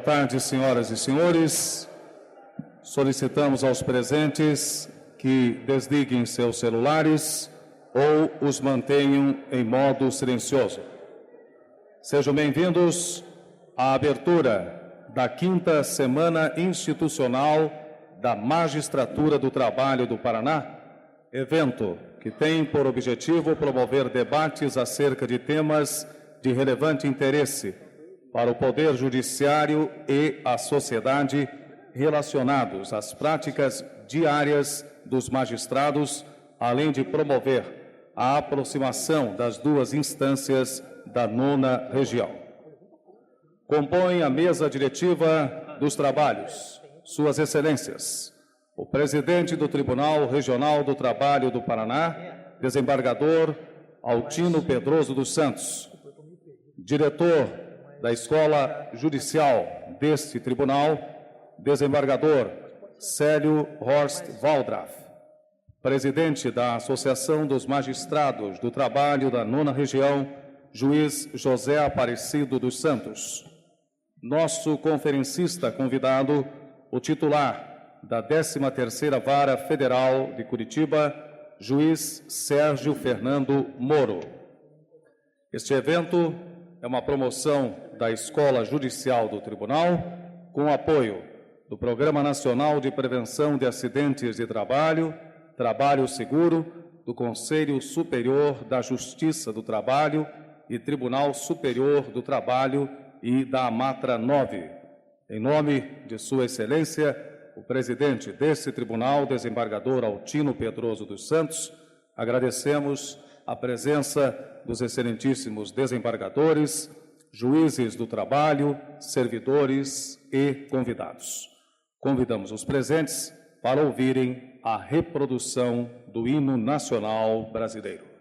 tarde, senhoras e senhores. Solicitamos aos presentes que desliguem seus celulares ou os mantenham em modo silencioso. Sejam bem-vindos à abertura da 5ª Semana Institucional da Magistratura do Trabalho do Paraná, evento que tem por objetivo promover debates acerca de temas de relevante interesse para o Poder Judiciário e a sociedade relacionados às práticas diárias dos magistrados, além de promover a aproximação das duas instâncias da 9ª Região. Compõem a mesa diretiva dos trabalhos Suas Excelências, o presidente do Tribunal Regional do Trabalho do Paraná, desembargador Altino Pedroso dos Santos, diretor da Escola Judicial deste tribunal, desembargador Célio Horst Waldraff, presidente da Associação dos Magistrados do Trabalho da 9ª Região, juiz José Aparecido dos Santos. Nosso conferencista convidado, o titular da 13ª Vara Federal de Curitiba, juiz Sérgio Fernando Moro. Este evento é uma promoção da Escola Judicial do Tribunal, com apoio do Programa Nacional de Prevenção de Acidentes de Trabalho, Trabalho Seguro, do Conselho Superior da Justiça do Trabalho e Tribunal Superior do Trabalho e da Amatra 9. Em nome de Sua Excelência, o presidente deste tribunal, desembargador Altino Pedroso dos Santos, agradecemos a presença dos excelentíssimos desembargadores, juízes do trabalho, servidores e convidados. Convidamos os presentes para ouvirem a reprodução do hino nacional brasileiro.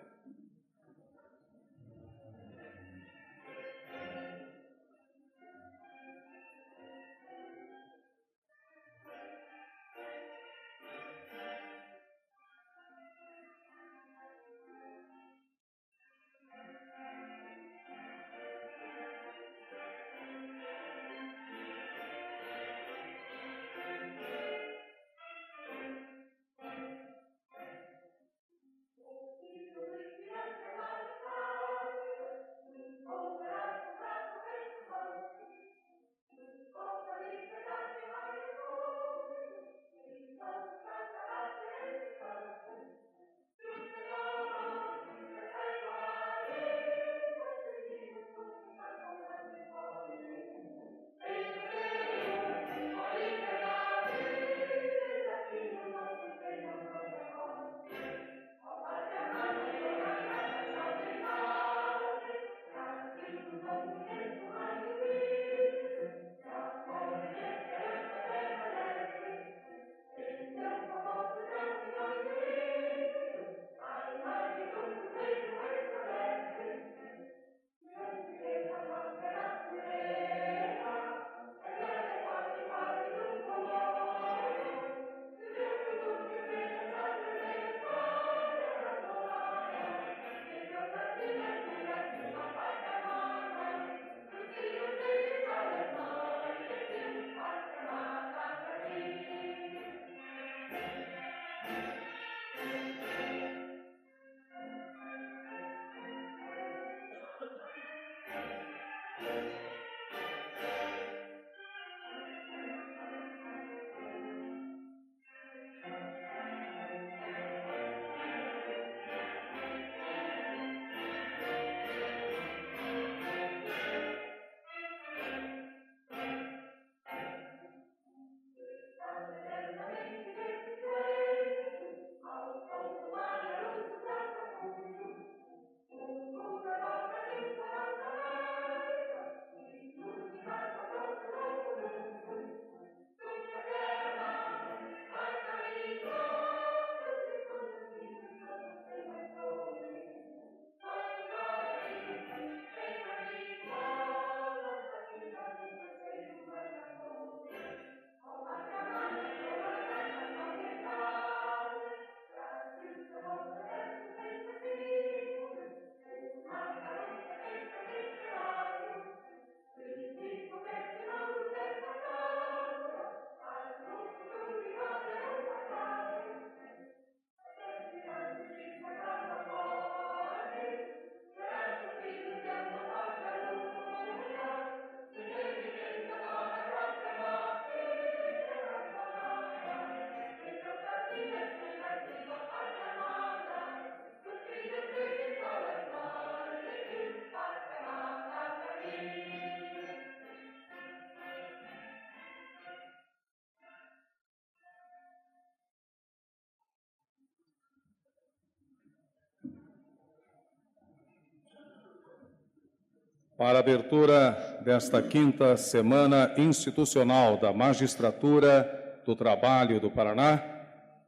Para a abertura desta quinta semana institucional da Magistratura do Trabalho do Paraná,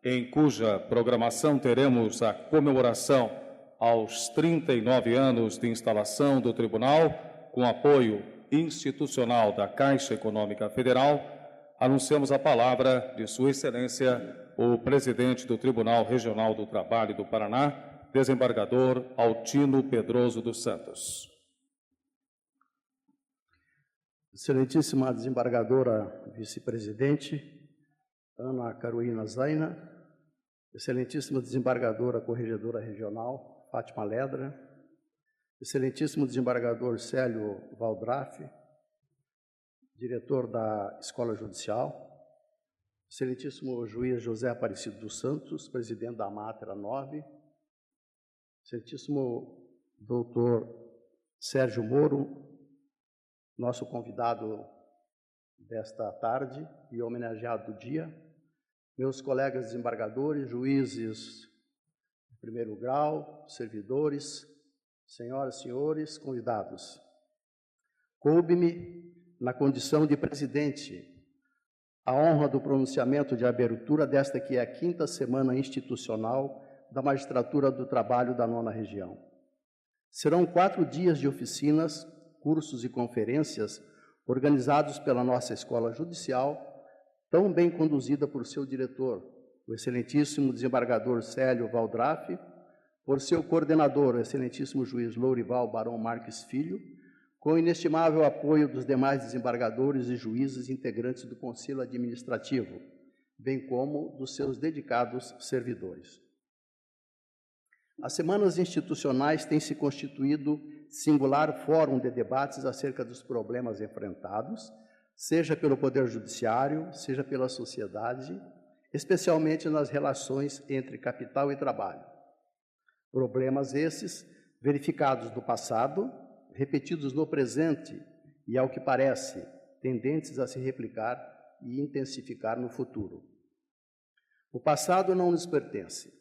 em cuja programação teremos a comemoração aos 39 anos de instalação do Tribunal, com apoio institucional da Caixa Econômica Federal, anunciamos a palavra de Sua Excelência, o presidente do Tribunal Regional do Trabalho do Paraná, desembargador Altino Pedroso dos Santos. Excelentíssima desembargadora vice-presidente, Ana Carolina Zaina, excelentíssima desembargadora corregedora regional, Fátima Ledra, excelentíssimo desembargador Célio Valdrafe, diretor da Escola Judicial, excelentíssimo juiz José Aparecido dos Santos, presidente da Mátera 9, excelentíssimo doutor Sérgio Moro, nosso convidado desta tarde e homenageado do dia, meus colegas desembargadores, juízes de primeiro grau, servidores, senhoras e senhores, convidados. Coube-me, na condição de presidente, a honra do pronunciamento de abertura desta que é a quinta semana institucional da Magistratura do Trabalho da 9ª Região. Serão 4 dias de oficinas, cursos e conferências organizados pela nossa Escola Judicial, tão bem conduzida por seu diretor, o excelentíssimo desembargador Célio Valdrafe, por seu coordenador, o excelentíssimo juiz Lourival Barão Marques Filho, com o inestimável apoio dos demais desembargadores e juízes integrantes do Conselho Administrativo, bem como dos seus dedicados servidores. As semanas institucionais têm se constituído singular fórum de debates acerca dos problemas enfrentados, seja pelo Poder Judiciário, seja pela sociedade, especialmente nas relações entre capital e trabalho. Problemas esses verificados no passado, repetidos no presente e, ao que parece, tendentes a se replicar e intensificar no futuro. O passado não nos pertence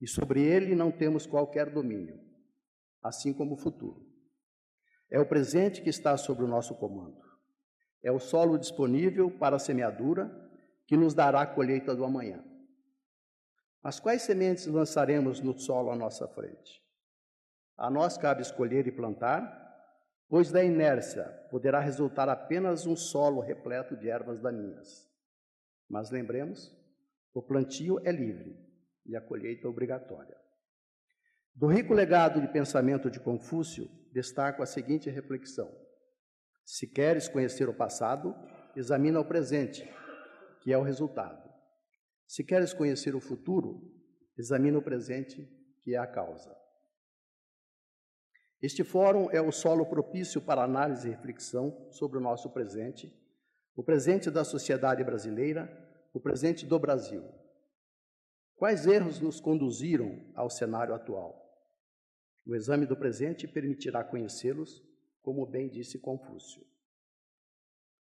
e sobre ele não temos qualquer domínio, assim como o futuro. É o presente que está sob o nosso comando. É o solo disponível para a semeadura que nos dará a colheita do amanhã. Mas quais sementes lançaremos no solo à nossa frente? A nós cabe escolher e plantar, pois da inércia poderá resultar apenas um solo repleto de ervas daninhas. Mas lembremos, o plantio é livre e a colheita obrigatória. Do rico legado de pensamento de Confúcio, destaco a seguinte reflexão: se queres conhecer o passado, examina o presente, que é o resultado. Se queres conhecer o futuro, examina o presente, que é a causa. Este fórum é o solo propício para análise e reflexão sobre o nosso presente, o presente da sociedade brasileira, o presente do Brasil. Quais erros nos conduziram ao cenário atual? O exame do presente permitirá conhecê-los, como bem disse Confúcio.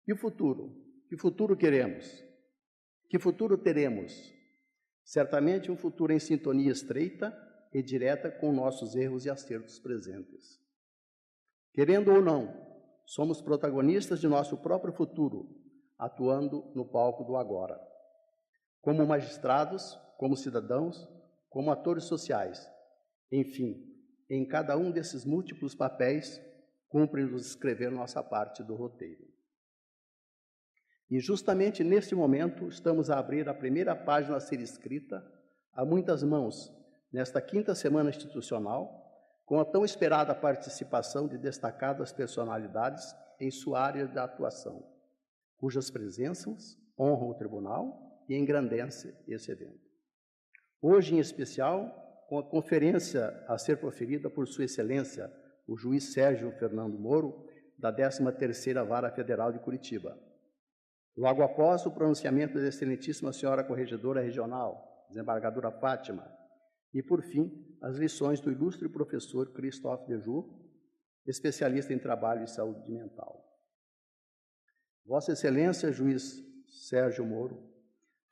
E o futuro? Que futuro queremos? Que futuro teremos? Certamente um futuro em sintonia estreita e direta com nossos erros e acertos presentes. Querendo ou não, somos protagonistas de nosso próprio futuro, atuando no palco do agora. Como magistrados, como cidadãos, como atores sociais, enfim, em cada um desses múltiplos papéis, cumpre-nos escrever nossa parte do roteiro. E justamente neste momento estamos a abrir a primeira página a ser escrita a muitas mãos, nesta quinta semana institucional, com a tão esperada participação de destacadas personalidades em sua área de atuação, cujas presenças honram o Tribunal e engrandecem esse evento. Hoje, em especial, com a conferência a ser proferida por Sua Excelência, o juiz Sérgio Fernando Moro, da 13ª Vara Federal de Curitiba. Logo após o pronunciamento da excelentíssima senhora corregedora regional, desembargadora Fátima, e, por fim, as lições do ilustre professor Christophe Dejoux, especialista em trabalho e saúde mental. Vossa Excelência, juiz Sérgio Moro,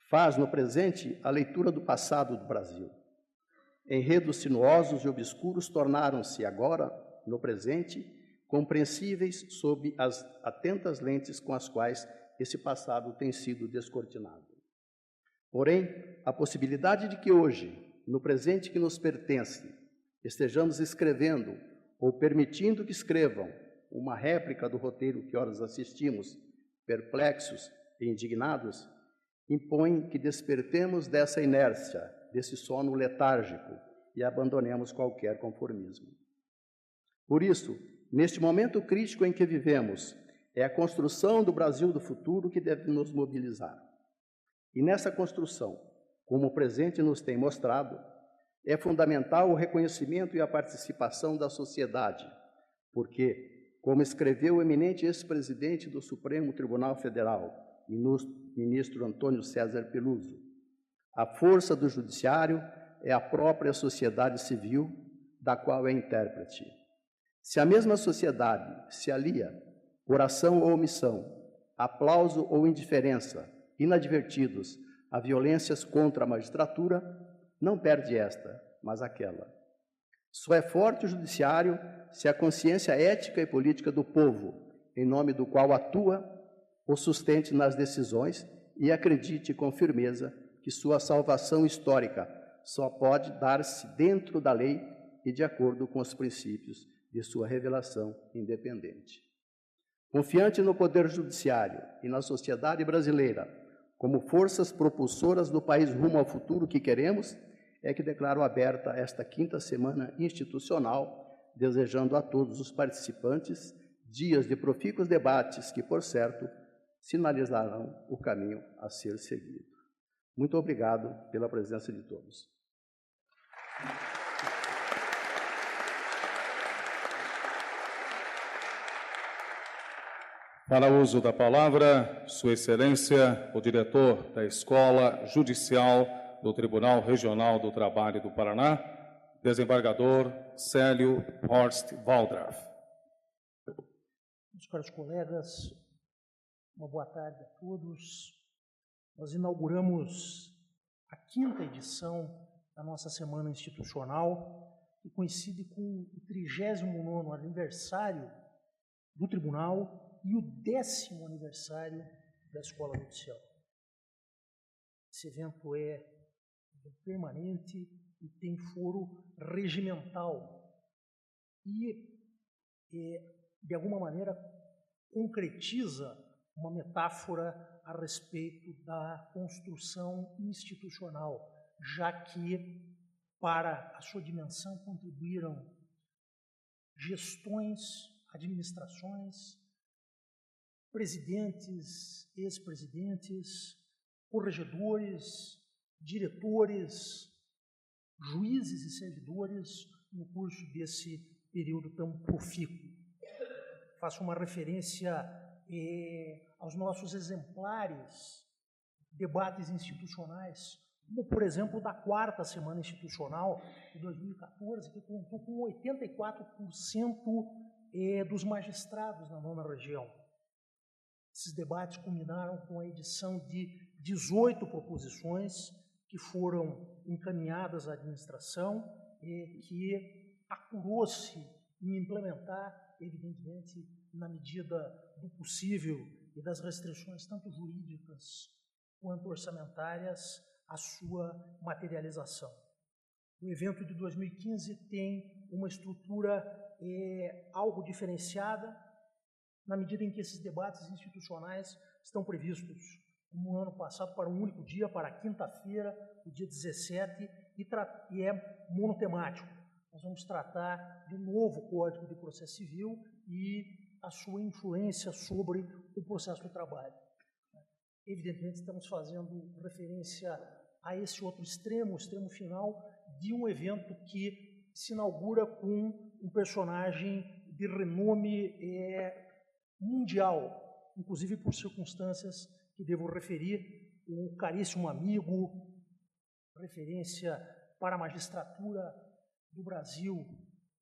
faz no presente a leitura do passado do Brasil. Enredos sinuosos e obscuros tornaram-se agora, no presente, compreensíveis sob as atentas lentes com as quais esse passado tem sido descortinado. Porém, a possibilidade de que hoje, no presente que nos pertence, estejamos escrevendo ou permitindo que escrevam uma réplica do roteiro que horas assistimos, perplexos e indignados, impõe que despertemos dessa inércia, desse sono letárgico e abandonemos qualquer conformismo. Por isso, neste momento crítico em que vivemos, é a construção do Brasil do futuro que deve nos mobilizar. E nessa construção, como o presente nos tem mostrado, é fundamental o reconhecimento e a participação da sociedade, porque, como escreveu o eminente ex-presidente do Supremo Tribunal Federal, ministro Antônio César Peluso, a força do judiciário é a própria sociedade civil, da qual é intérprete. Se a mesma sociedade se alia, por ação ou omissão, aplauso ou indiferença, inadvertidos a violências contra a magistratura, não perde esta, mas aquela. Só é forte o judiciário se a consciência ética e política do povo, em nome do qual atua, o sustente nas decisões e acredite com firmeza que sua salvação histórica só pode dar-se dentro da lei e de acordo com os princípios de sua revelação independente. Confiante no Poder Judiciário e na sociedade brasileira, como forças propulsoras do país rumo ao futuro que queremos, é que declaro aberta esta 5ª semana institucional, desejando a todos os participantes dias de profícuos debates que, por certo, sinalizarão o caminho a ser seguido. Muito obrigado pela presença de todos. Para uso da palavra, Sua Excelência, o diretor da Escola Judicial do Tribunal Regional do Trabalho do Paraná, desembargador Célio Horst Waldraff. Meus caros colegas, uma boa tarde a todos. Nós inauguramos a 5ª edição da nossa Semana Institucional, que coincide com o 39º aniversário do Tribunal e o 10º aniversário da Escola Judicial. Esse evento é permanente e tem foro regimental e, de alguma maneira, concretiza uma metáfora a respeito da construção institucional, já que, para a sua dimensão, contribuíram gestões, administrações, presidentes, ex-presidentes, corregedores, diretores, juízes e servidores no curso desse período tão profícuo. Faço uma referência aos nossos exemplares debates institucionais, como, por exemplo, da 4ª Semana Institucional de 2014, que contou com 84% dos magistrados na 9ª região. Esses debates culminaram com a edição de 18 proposições que foram encaminhadas à administração e que apurou-se em implementar, evidentemente, na medida do possível e das restrições tanto jurídicas quanto orçamentárias, a sua materialização. O evento de 2015 tem uma estrutura algo diferenciada, na medida em que esses debates institucionais estão previstos, como no ano passado, para um único dia, para a quinta-feira, o dia 17, e é monotemático. Nós vamos tratar do novo Código de Processo Civil e a sua influência sobre o processo do trabalho. Evidentemente, estamos fazendo referência a esse outro extremo, o extremo final, de um evento que se inaugura com um personagem de renome mundial, inclusive por circunstâncias que devo referir, o caríssimo amigo, referência para a magistratura do Brasil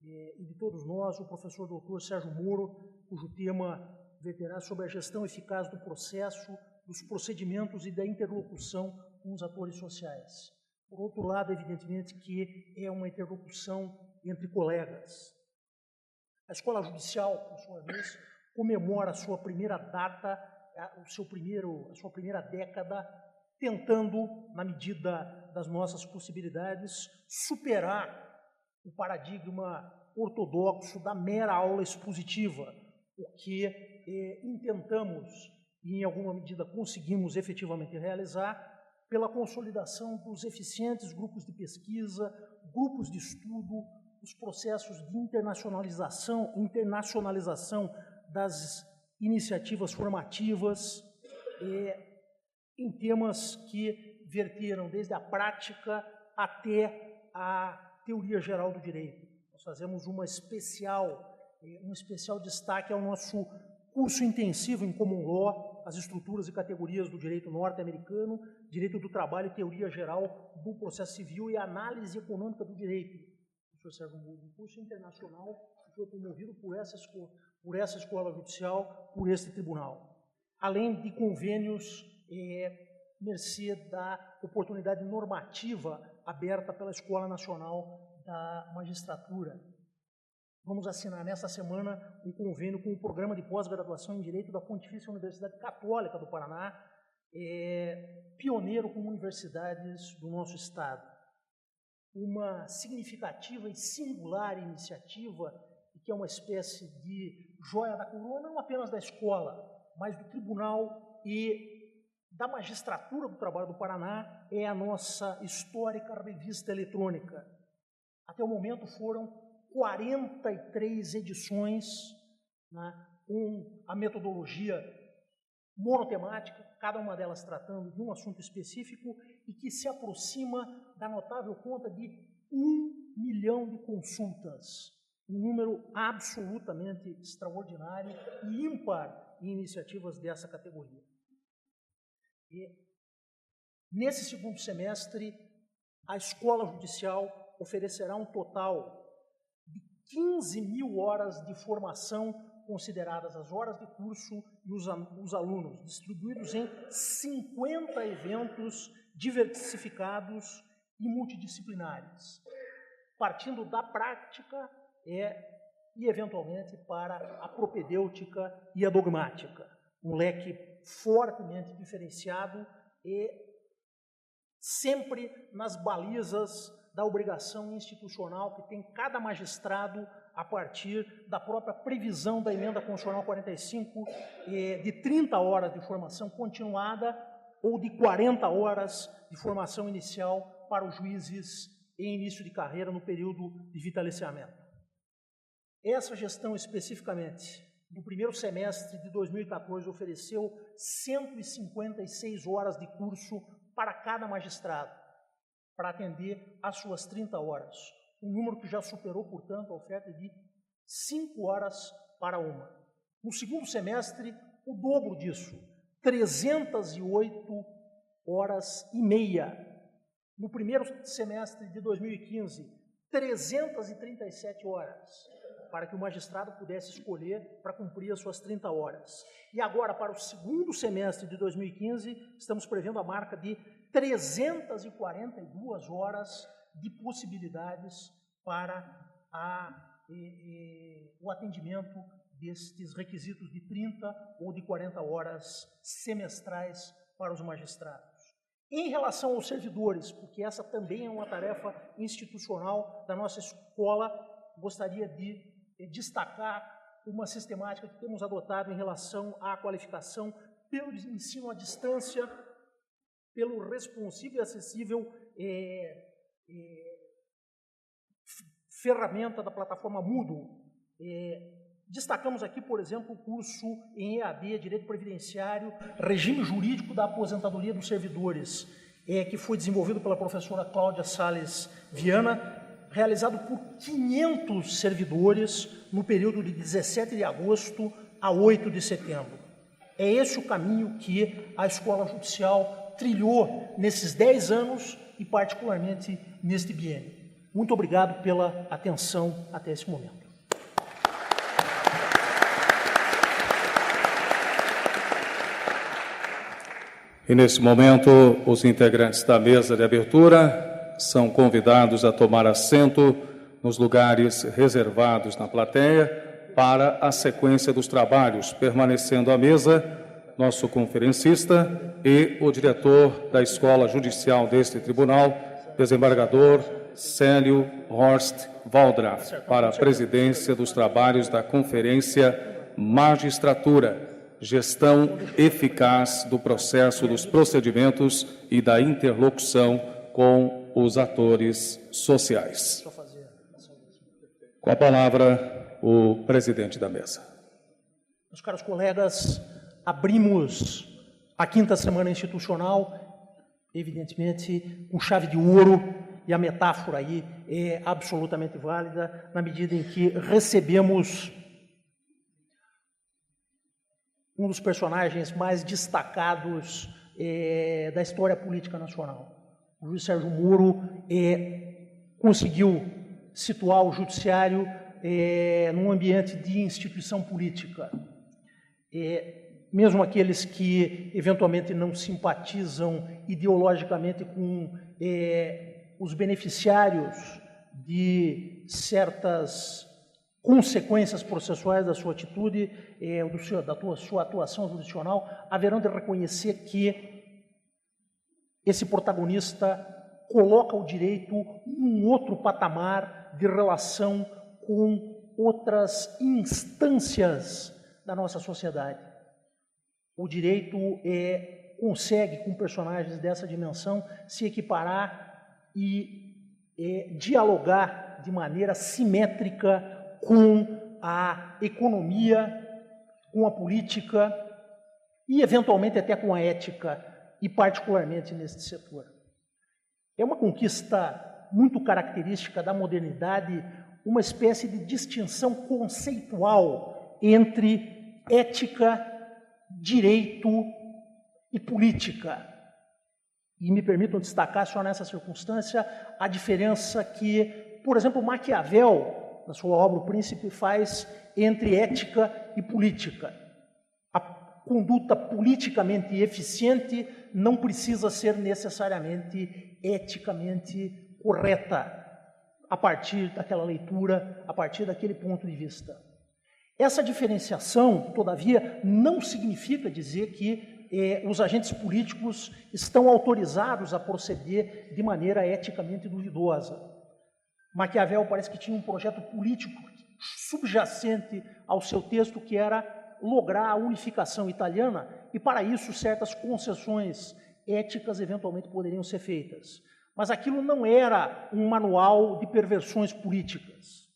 e de todos nós, o professor doutor Sérgio Moro, cujo tema verterá sobre a gestão eficaz do processo, dos procedimentos e da interlocução com os atores sociais. Por outro lado, evidentemente que é uma interlocução entre colegas. A Escola Judicial, por sua vez, comemora a sua primeira data, a sua primeira década, tentando, na medida das nossas possibilidades, superar o paradigma ortodoxo da mera aula expositiva, o que intentamos e, em alguma medida, conseguimos efetivamente realizar pela consolidação dos eficientes grupos de pesquisa, grupos de estudo, os processos de internacionalização das iniciativas formativas, em temas que verteram desde a prática até a teoria geral do direito. Nós fazemos um especial destaque ao nosso curso intensivo em Common Law, as estruturas e categorias do direito norte-americano, direito do trabalho e teoria geral do processo civil e análise econômica do direito. Professor Sérgio Muro, um curso internacional que foi promovido por essa escola judicial, por este tribunal. Além de convênios, mercê da oportunidade normativa aberta pela Escola Nacional da Magistratura. Vamos assinar nesta semana um convênio com o Programa de Pós-Graduação em Direito da Pontifícia Universidade Católica do Paraná, pioneiro com universidades do nosso Estado. Uma significativa e singular iniciativa, que é uma espécie de joia da coroa, não apenas da escola, mas do Tribunal e da Magistratura do Trabalho do Paraná, é a nossa histórica revista eletrônica. Até o momento foram 43 edições, né, com a metodologia monotemática, cada uma delas tratando de um assunto específico e que se aproxima da notável conta de 1 milhão de consultas, um número absolutamente extraordinário e ímpar em iniciativas dessa categoria. E, nesse segundo semestre, a Escola Judicial oferecerá um total de 15 mil horas de formação, consideradas as horas de curso e os alunos, distribuídos em 50 eventos diversificados e multidisciplinares, partindo da prática e, eventualmente, para a propedêutica e a dogmática. Um leque fortemente diferenciado e sempre nas balizas da obrigação institucional que tem cada magistrado a partir da própria previsão da Emenda Constitucional 45, de 30 horas de formação continuada ou de 40 horas de formação inicial para os juízes em início de carreira no período de vitaliciamento. Essa gestão, especificamente, no primeiro semestre de 2014, ofereceu 156 horas de curso para cada magistrado, para atender às suas 30 horas. Um número que já superou, portanto, a oferta de 5 horas para uma. No segundo semestre, o dobro disso, 308 horas e meia. No primeiro semestre de 2015, 337 horas, para que o magistrado pudesse escolher para cumprir as suas 30 horas. E agora, para o segundo semestre de 2015, estamos prevendo a marca de 342 horas de possibilidades para o atendimento destes requisitos de 30 ou de 40 horas semestrais para os magistrados. Em relação aos servidores, porque essa também é uma tarefa institucional da nossa escola, gostaria de destacar uma sistemática que temos adotado em relação à qualificação pelo ensino à distância, pelo responsivo e acessível ferramenta da plataforma Moodle. Destacamos aqui, por exemplo, o curso em EAD, Direito Previdenciário, Regime Jurídico da Aposentadoria dos Servidores, que foi desenvolvido pela professora Cláudia Salles Viana, realizado por 500 servidores no período de 17 de agosto a 8 de setembro. É esse o caminho que a Escola Judicial trilhou nesses 10 anos e, particularmente, neste biênio. Muito obrigado pela atenção até esse momento. E, nesse momento, os integrantes da mesa de abertura são convidados a tomar assento nos lugares reservados na plateia, para a sequência dos trabalhos, permanecendo à mesa nosso conferencista e o diretor da Escola Judicial deste Tribunal, desembargador Célio Horst Waldraff, para a presidência dos trabalhos da Conferência Magistratura, Gestão Eficaz do Processo dos Procedimentos e da Interlocução com os atores sociais. Com a palavra, o presidente da mesa. Meus caros colegas, abrimos a 5ª semana institucional, evidentemente, com chave de ouro, e a metáfora aí é absolutamente válida, na medida em que recebemos um dos personagens mais destacados da história política nacional. O juiz Sérgio Moro conseguiu situar o judiciário num ambiente de instituição política. Mesmo aqueles que eventualmente não simpatizam ideologicamente com os beneficiários de certas consequências processuais da sua atitude, da sua atuação jurisdicional, haverão de reconhecer que esse protagonista coloca o direito num outro patamar de relação com outras instâncias da nossa sociedade. O direito consegue, com personagens dessa dimensão, se equiparar e dialogar de maneira simétrica com a economia, com a política e, eventualmente, até com a ética, e particularmente neste setor. É uma conquista muito característica da modernidade, uma espécie de distinção conceitual entre ética, direito e política. E me permitam destacar só nessa circunstância a diferença que, por exemplo, Maquiavel, na sua obra O Príncipe, faz entre ética e política. A conduta politicamente eficiente não precisa ser necessariamente eticamente correta, a partir daquela leitura, a partir daquele ponto de vista. Essa diferenciação, todavia, não significa dizer que os agentes políticos estão autorizados a proceder de maneira eticamente duvidosa. Maquiavel parece que tinha um projeto político subjacente ao seu texto, que era lograr a unificação italiana, e para isso certas concessões éticas eventualmente poderiam ser feitas. Mas aquilo não era um manual de perversões políticas.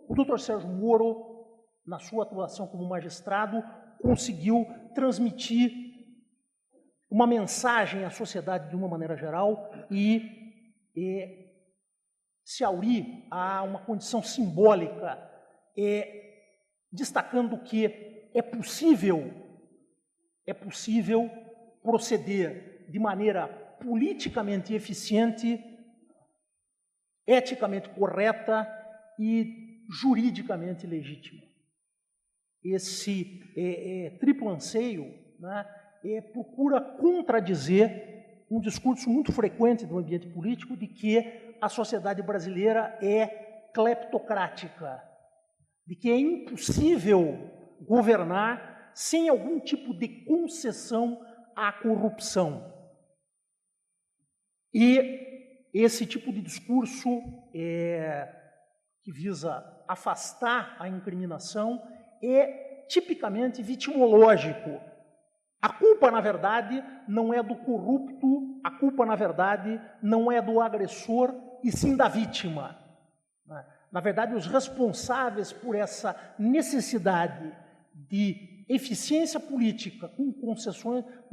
O Dr. Sérgio Moro, na sua atuação como magistrado, conseguiu transmitir uma mensagem à sociedade de uma maneira geral e se aurir a uma condição simbólica, destacando que é possível proceder de maneira politicamente eficiente, eticamente correta e juridicamente legítima. Esse triplo anseio, né, procura contradizer um discurso muito frequente no ambiente político de que a sociedade brasileira é cleptocrática, de que é impossível governar sem algum tipo de concessão à corrupção. E esse tipo de discurso que visa afastar a incriminação é tipicamente vitimológico. A culpa, na verdade, não é do corrupto, a culpa, na verdade, não é do agressor, e sim da vítima. Na verdade, os responsáveis por essa necessidade de eficiência política com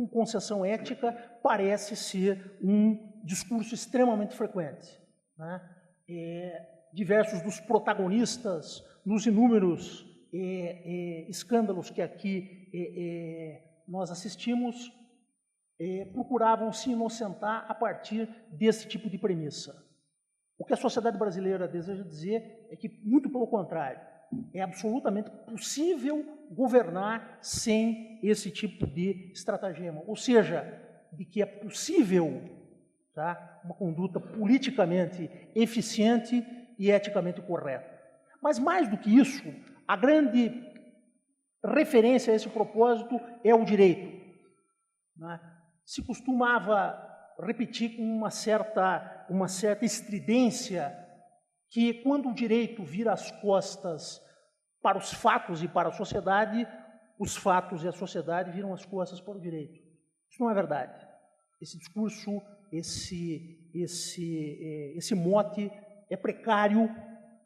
concessão ética parece ser um discurso extremamente frequente. Diversos dos protagonistas nos inúmeros escândalos que aqui nós assistimos procuravam se inocentar a partir desse tipo de premissa. O que a sociedade brasileira deseja dizer é que, muito pelo contrário, é absolutamente possível governar sem esse tipo de estratagema, ou seja, de que é possível, tá, uma conduta politicamente eficiente e eticamente correta. Mas, mais do que isso, a grande referência a esse propósito é o direito. Né? Se costumava repetir com uma certa estridência que, quando o direito vira as costas para os fatos e para a sociedade, os fatos e a sociedade viram as costas para o direito. Isso não é verdade. Esse discurso, esse mote é precário,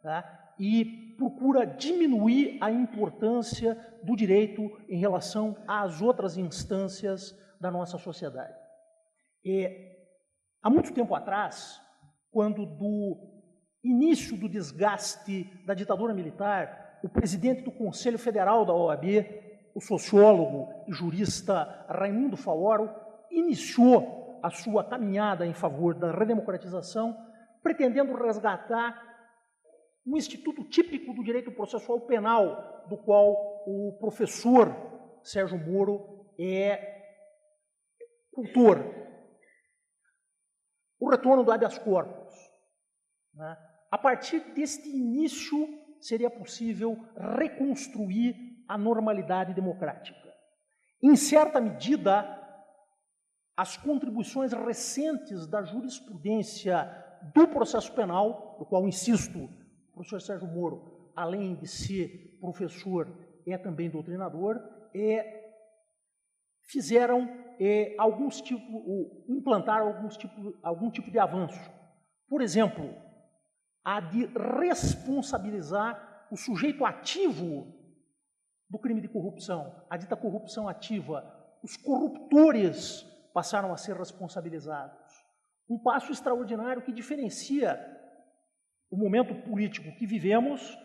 tá? E procura diminuir a importância do direito em relação às outras instâncias da nossa sociedade. Há muito tempo atrás, quando do início do desgaste da ditadura militar, o presidente do Conselho Federal da OAB, o sociólogo e jurista Raimundo Faoro, iniciou a sua caminhada em favor da redemocratização, pretendendo resgatar um instituto típico do direito processual penal, do qual o professor Sérgio Moro é cultor. O retorno do habeas corpus. Né? A partir deste início, seria possível reconstruir a normalidade democrática. Em certa medida, as contribuições recentes da jurisprudência do processo penal, do qual, insisto, o professor Sérgio Moro, além de ser professor, é também doutrinador, implantaram algum tipo de avanço. Por exemplo, a de responsabilizar o sujeito ativo do crime de corrupção, a dita corrupção ativa. Os corruptores passaram a ser responsabilizados. Um passo extraordinário que diferencia o momento político que vivemos,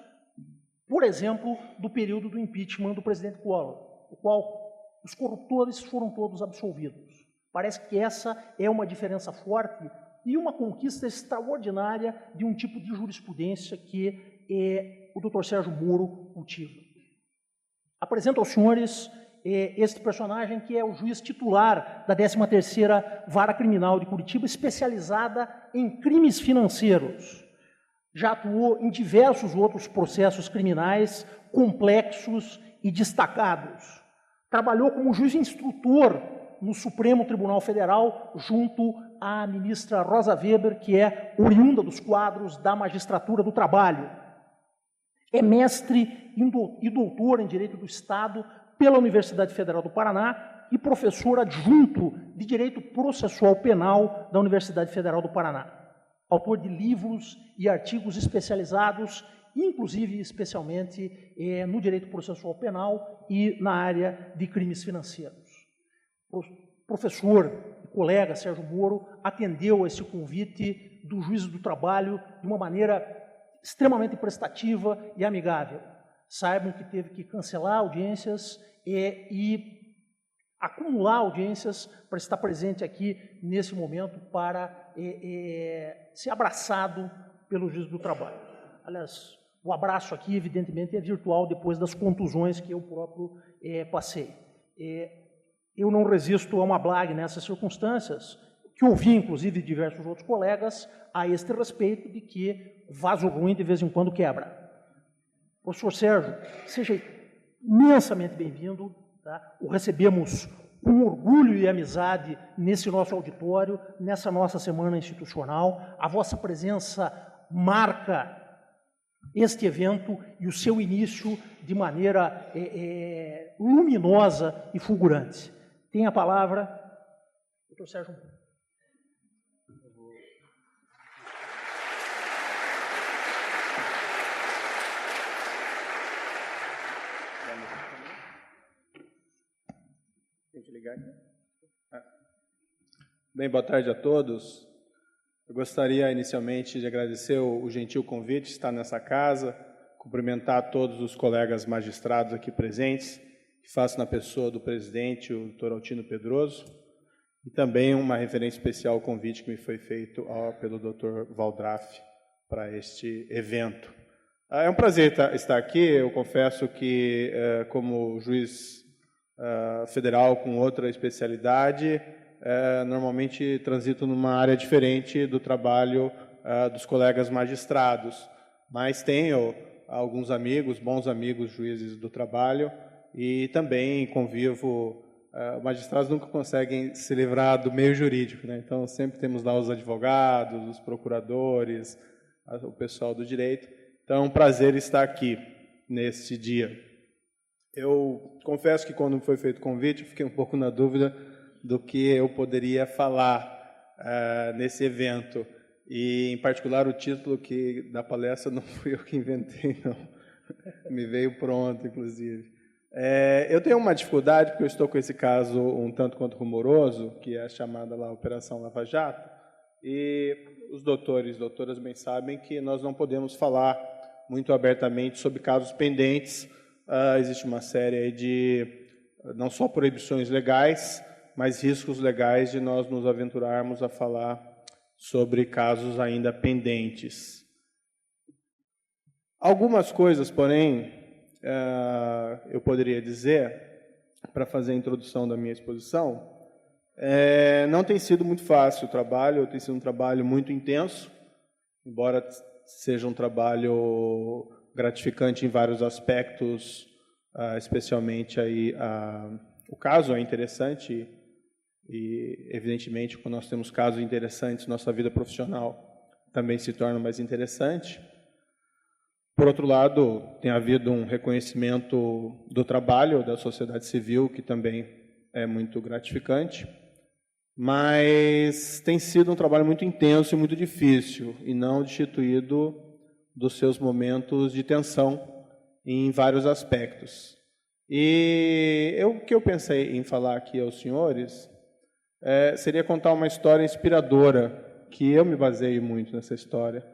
por exemplo, do período do impeachment do presidente Collor, o qual os corruptores foram todos absolvidos. Parece que essa é uma diferença forte e uma conquista extraordinária de um tipo de jurisprudência que o Dr. Sérgio Moro cultiva. Apresento aos senhores este personagem que é o juiz titular da 13ª Vara Criminal de Curitiba, especializada em crimes financeiros. Já atuou em diversos outros processos criminais complexos e destacados. Trabalhou como juiz instrutor no Supremo Tribunal Federal, junto à ministra Rosa Weber, que é oriunda dos quadros da Magistratura do Trabalho. É mestre e doutor em Direito do Estado pela Universidade Federal do Paraná e professor adjunto de Direito Processual Penal da Universidade Federal do Paraná. Autor de livros e artigos especializados, inclusive e especialmente no Direito Processual Penal e na área de crimes financeiros. O professor e colega Sérgio Moro atendeu a esse convite do juiz do trabalho de uma maneira extremamente prestativa e amigável. Saibam que teve que cancelar audiências e acumular audiências para estar presente aqui nesse momento para ser abraçado pelo juiz do trabalho. Aliás, o abraço aqui, evidentemente, é virtual depois das contusões que eu próprio passei. Eu não resisto a uma blague nessas circunstâncias, que ouvi, inclusive, de diversos outros colegas, a este respeito de que vaso ruim de vez em quando quebra. Professor Sérgio, seja imensamente bem-vindo. Tá? O recebemos com orgulho e amizade nesse nosso auditório, nessa nossa semana institucional. A vossa presença marca este evento e o seu início de maneira luminosa e fulgurante. Tem a palavra, doutor Sérgio. Bem, boa tarde a todos. Eu gostaria inicialmente de agradecer o gentil convite de estar nessa casa, cumprimentar todos os colegas magistrados aqui presentes, que faço na pessoa do presidente, o Dr. Altino Pedroso, e também uma referência especial ao convite que me foi feito pelo Dr. Valdraff para este evento. É um prazer estar aqui. Eu confesso que, como juiz federal com outra especialidade, normalmente transito numa área diferente do trabalho dos colegas magistrados, mas tenho alguns amigos, bons amigos, juízes do trabalho, e também convivo. Magistrados nunca conseguem se livrar do meio jurídico, né? Então sempre temos lá os advogados, os procuradores, o pessoal do direito. Então é um prazer estar aqui neste dia. Eu confesso que quando foi feito o convite, eu fiquei um pouco na dúvida do que eu poderia falar nesse evento. E, em particular, o título da palestra não fui eu que inventei, não. Me veio pronto, inclusive. Eu tenho uma dificuldade, porque eu estou com esse caso um tanto quanto rumoroso, que é a chamada lá Operação Lava Jato, e os doutores e doutoras bem sabem que nós não podemos falar muito abertamente sobre casos pendentes. Existe uma série aí de, não só proibições legais, mas riscos legais de nós nos aventurarmos a falar sobre casos ainda pendentes. Algumas coisas, porém, eu poderia dizer, para fazer a introdução da minha exposição, não tem sido muito fácil o trabalho, tem sido um trabalho muito intenso, embora seja um trabalho gratificante em vários aspectos, especialmente aí, o caso é interessante e, evidentemente, quando nós temos casos interessantes, nossa vida profissional também se torna mais interessante. Por outro lado, tem havido um reconhecimento do trabalho da sociedade civil, que também é muito gratificante, mas tem sido um trabalho muito intenso e muito difícil, e não destituído dos seus momentos de tensão em vários aspectos. E o que eu pensei em falar aqui aos senhores seria contar uma história inspiradora, que eu me baseio muito nessa história.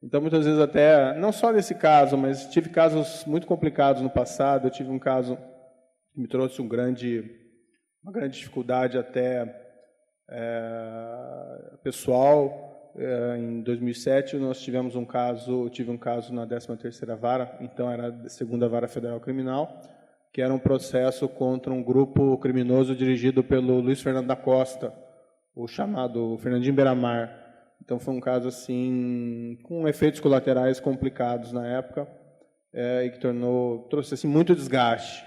Então, muitas vezes até, não só nesse caso, mas tive casos muito complicados no passado. Eu tive um caso que me trouxe uma grande dificuldade até pessoal. Em 2007, nós tivemos um caso, eu tive um caso na 13ª Vara, então era a 2ª Vara Federal Criminal, que era um processo contra um grupo criminoso dirigido pelo Luiz Fernando da Costa, o chamado Fernandinho Beiramar. Então, foi um caso assim com efeitos colaterais complicados na época e que trouxe assim, muito desgaste.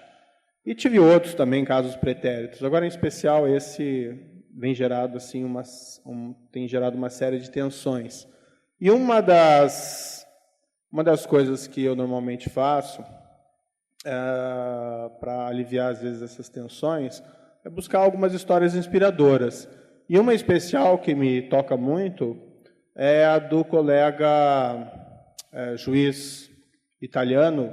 E tive outros também, casos pretéritos. Agora, em especial, esse vem gerado, assim, tem gerado uma série de tensões. E uma das coisas que eu normalmente faço para aliviar, às vezes, essas tensões é buscar algumas histórias inspiradoras. E uma especial que me toca muito é a do colega juiz italiano,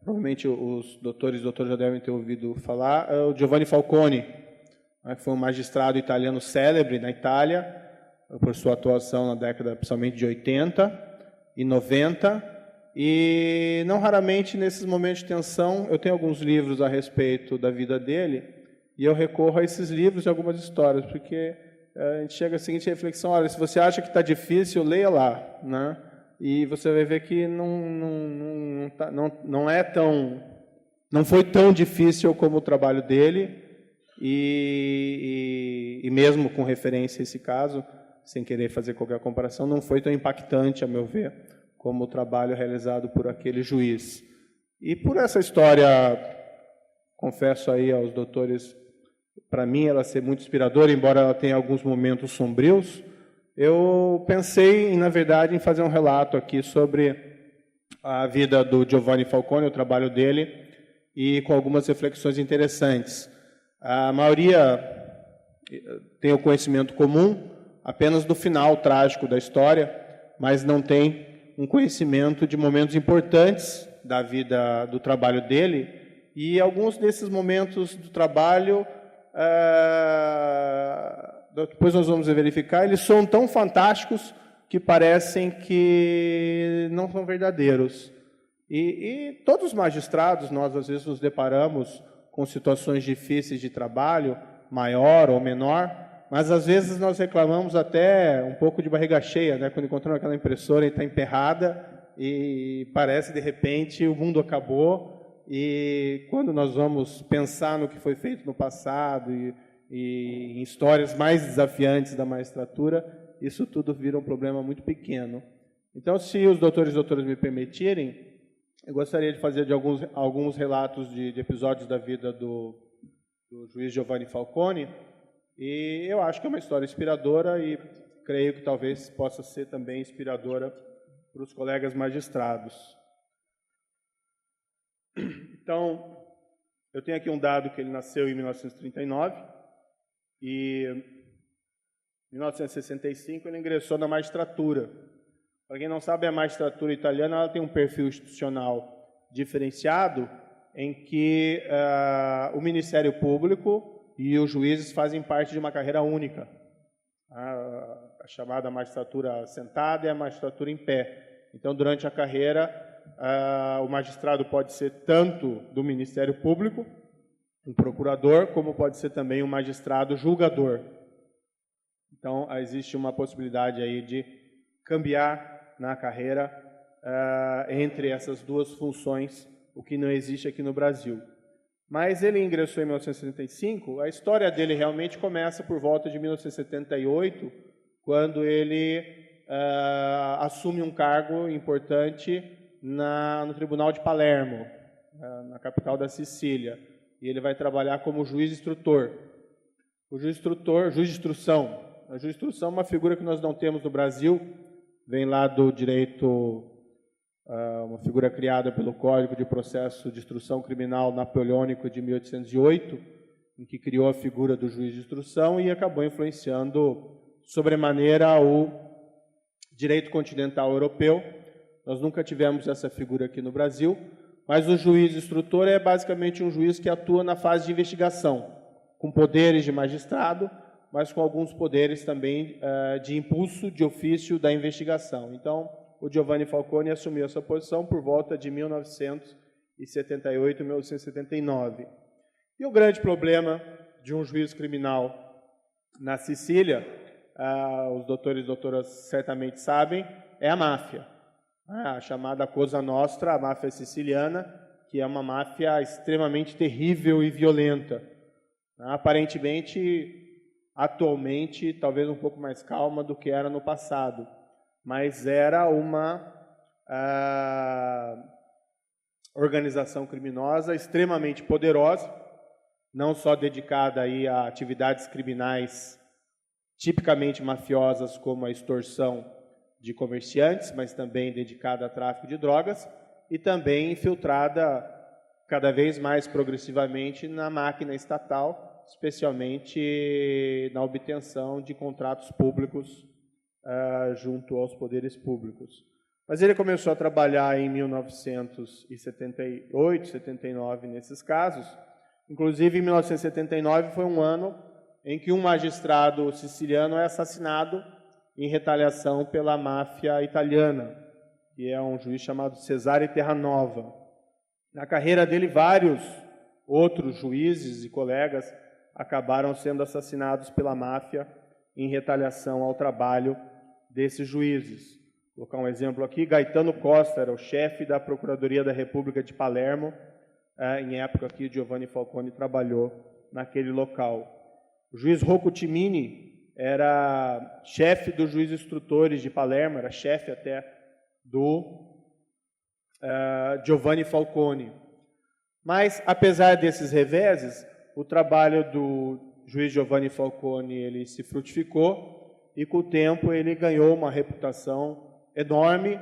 provavelmente os doutores e doutoras já devem ter ouvido falar, o Giovanni Falcone, que foi um magistrado italiano célebre na Itália, por sua atuação na década, principalmente, de 80 e 90, e não raramente, nesses momentos de tensão, eu tenho alguns livros a respeito da vida dele, e eu recorro a esses livros e algumas histórias, porque a gente chega à seguinte reflexão: olha, se você acha que está difícil, leia lá, né? E você vai ver que não foi tão difícil como o trabalho dele, e mesmo com referência a esse caso, sem querer fazer qualquer comparação, não foi tão impactante, a meu ver, como o trabalho realizado por aquele juiz. E por essa história, confesso aí aos doutores, para mim ela ser muito inspiradora, embora ela tenha alguns momentos sombrios, eu pensei, na verdade, em fazer um relato aqui sobre a vida do Giovanni Falcone, o trabalho dele, e com algumas reflexões interessantes. A maioria tem o conhecimento comum apenas do final trágico da história, mas não tem um conhecimento de momentos importantes da vida, do trabalho dele, e alguns desses momentos do trabalho, depois nós vamos verificar, eles são tão fantásticos que parecem que não são verdadeiros. E todos os magistrados, nós às vezes nos deparamos com situações difíceis de trabalho, maior ou menor, mas às vezes nós reclamamos até um pouco de barriga cheia, né? Quando encontramos aquela impressora e está emperrada e parece, de repente, o mundo acabou. E quando nós vamos pensar no que foi feito no passado e em histórias mais desafiantes da magistratura, isso tudo vira um problema muito pequeno. Então, se os doutores e doutoras me permitirem, Eu gostaria de fazer de alguns relatos de episódios da vida do juiz Giovanni Falcone, e eu acho que é uma história inspiradora e creio que talvez possa ser também inspiradora para os colegas magistrados. Então, eu tenho aqui um dado que ele nasceu em 1939 e em 1965 ele ingressou na magistratura. Para quem não sabe, a magistratura italiana ela tem um perfil institucional diferenciado em que o Ministério Público e os juízes fazem parte de uma carreira única. A chamada magistratura sentada e a magistratura em pé. Então, durante a carreira, o magistrado pode ser tanto do Ministério Público, um procurador, como pode ser também um magistrado julgador. Então, existe uma possibilidade aí de cambiar na carreira entre essas duas funções, o que não existe aqui no Brasil. Mas ele ingressou em 1975, a história dele realmente começa por volta de 1978, quando ele assume um cargo importante no Tribunal de Palermo, na capital da Sicília. E ele vai trabalhar como juiz instrutor. O juiz de instrução. A juiz de instrução é uma figura que nós não temos no Brasil, vem lá do direito, uma figura criada pelo Código de Processo de Instrução Criminal Napoleônico de 1808, em que criou a figura do juiz de instrução e acabou influenciando sobremaneira o direito continental europeu. Nós nunca tivemos essa figura aqui no Brasil, mas o juiz instrutor é basicamente um juiz que atua na fase de investigação, com poderes de magistrado, mas com alguns poderes também de impulso de ofício da investigação. Então, o Giovanni Falcone assumiu essa posição por volta de 1978, 1979. E o grande problema de um juiz criminal na Sicília, os doutores e doutoras certamente sabem, é a máfia. A chamada Cosa Nostra, a máfia siciliana, que é uma máfia extremamente terrível e violenta. Aparentemente, atualmente, talvez um pouco mais calma do que era no passado, mas era uma organização criminosa extremamente poderosa, não só dedicada aí a atividades criminais tipicamente mafiosas, como a extorsão de comerciantes, mas também dedicada a tráfico de drogas, e também infiltrada cada vez mais progressivamente na máquina estatal, especialmente na obtenção de contratos públicos junto aos poderes públicos. Mas ele começou a trabalhar em 1978, 79 nesses casos. Inclusive, em 1979 foi um ano em que um magistrado siciliano é assassinado em retaliação pela máfia italiana, que é um juiz chamado Cesare Terranova. Na carreira dele, vários outros juízes e colegas acabaram sendo assassinados pela máfia em retaliação ao trabalho desses juízes. Vou colocar um exemplo aqui. Gaetano Costa era o chefe da Procuradoria da República de Palermo, em época que Giovanni Falcone trabalhou naquele local. O juiz Rocco Timini era chefe dos juízes instrutores de Palermo, era chefe até do Giovanni Falcone. Mas, apesar desses reveses, o trabalho do juiz Giovanni Falcone ele se frutificou e, com o tempo, ele ganhou uma reputação enorme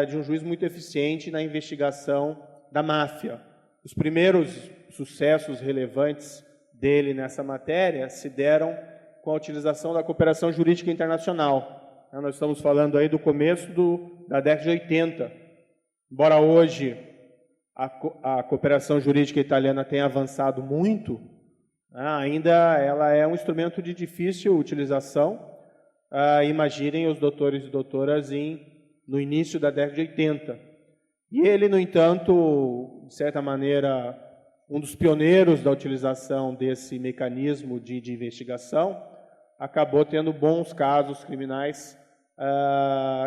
de um juiz muito eficiente na investigação da máfia. Os primeiros sucessos relevantes dele nessa matéria se deram com a utilização da cooperação jurídica internacional. Nós estamos falando aí do começo da década de 80. Embora hoje a cooperação jurídica italiana tenha avançado muito, ainda ela é um instrumento de difícil utilização. Imaginem os doutores e doutoras no início da década de 80. E ele, no entanto, de certa maneira, um dos pioneiros da utilização desse mecanismo de investigação, acabou tendo bons casos criminais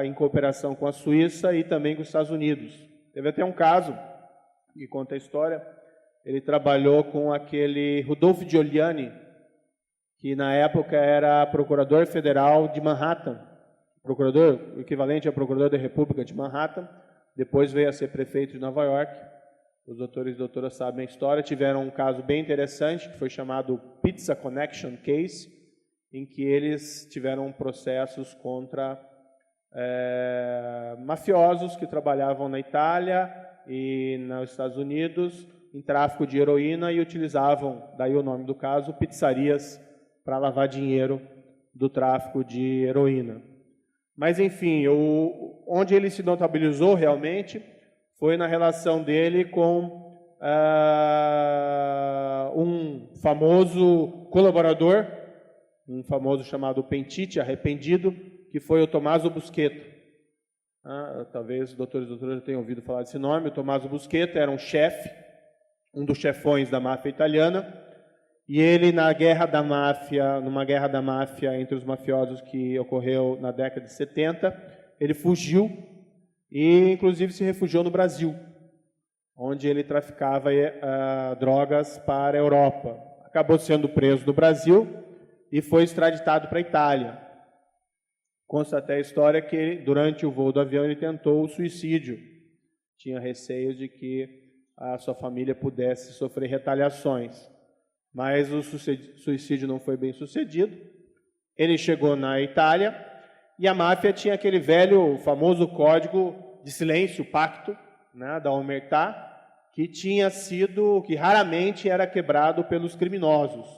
em cooperação com a Suíça e também com os Estados Unidos. Teve até um caso, que conta a história, ele trabalhou com aquele Rudolfo Giuliani, que na época era procurador federal de Manhattan, o equivalente a procurador da República de Manhattan, depois veio a ser prefeito de Nova York. Os doutores e doutoras sabem a história. Tiveram um caso bem interessante, que foi chamado Pizza Connection Case, em que eles tiveram processos contra mafiosos que trabalhavam na Itália e nos Estados Unidos em tráfico de heroína e utilizavam, daí o nome do caso, pizzarias para lavar dinheiro do tráfico de heroína. Mas, enfim, onde ele se notabilizou realmente foi na relação dele com um famoso colaborador, um famoso chamado Pentiti, arrependido, que foi o Tommaso Busquetta. Talvez os doutores e doutoras já tenham ouvido falar desse nome. O Tommaso Busquetta era um chefe, um dos chefões da máfia italiana, e ele, numa guerra da máfia entre os mafiosos que ocorreu na década de 70, ele fugiu e, inclusive, se refugiou no Brasil, onde ele traficava drogas para a Europa. Acabou sendo preso no Brasil e foi extraditado para a Itália. Consta até a história que, durante o voo do avião, ele tentou o suicídio. Tinha receio de que a sua família pudesse sofrer retaliações. Mas o suicídio não foi bem sucedido. Ele chegou na Itália e a máfia tinha aquele velho, famoso código de silêncio, o pacto, né, da omertà, que raramente era quebrado pelos criminosos.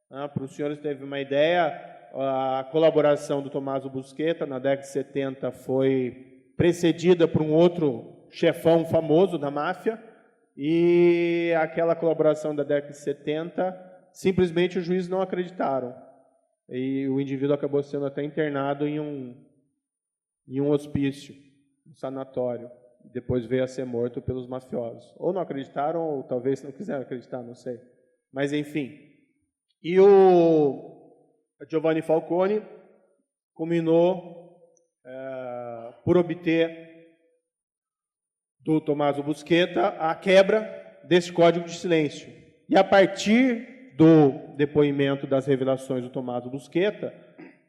Para os senhores terem uma ideia, a colaboração do Tommaso Busquetta na década de 70 foi precedida por um outro chefão famoso da máfia, e aquela colaboração da década de 70, simplesmente os juízes não acreditaram. E o indivíduo acabou sendo até internado em um hospício, um sanatório. Depois veio a ser morto pelos mafiosos. Ou não acreditaram, ou talvez não quiseram acreditar, não sei. Mas, enfim. E o Giovanni Falcone culminou por obter do Tommaso Busquetta a quebra desse código de silêncio. E a partir do depoimento das revelações do Tommaso Busquetta,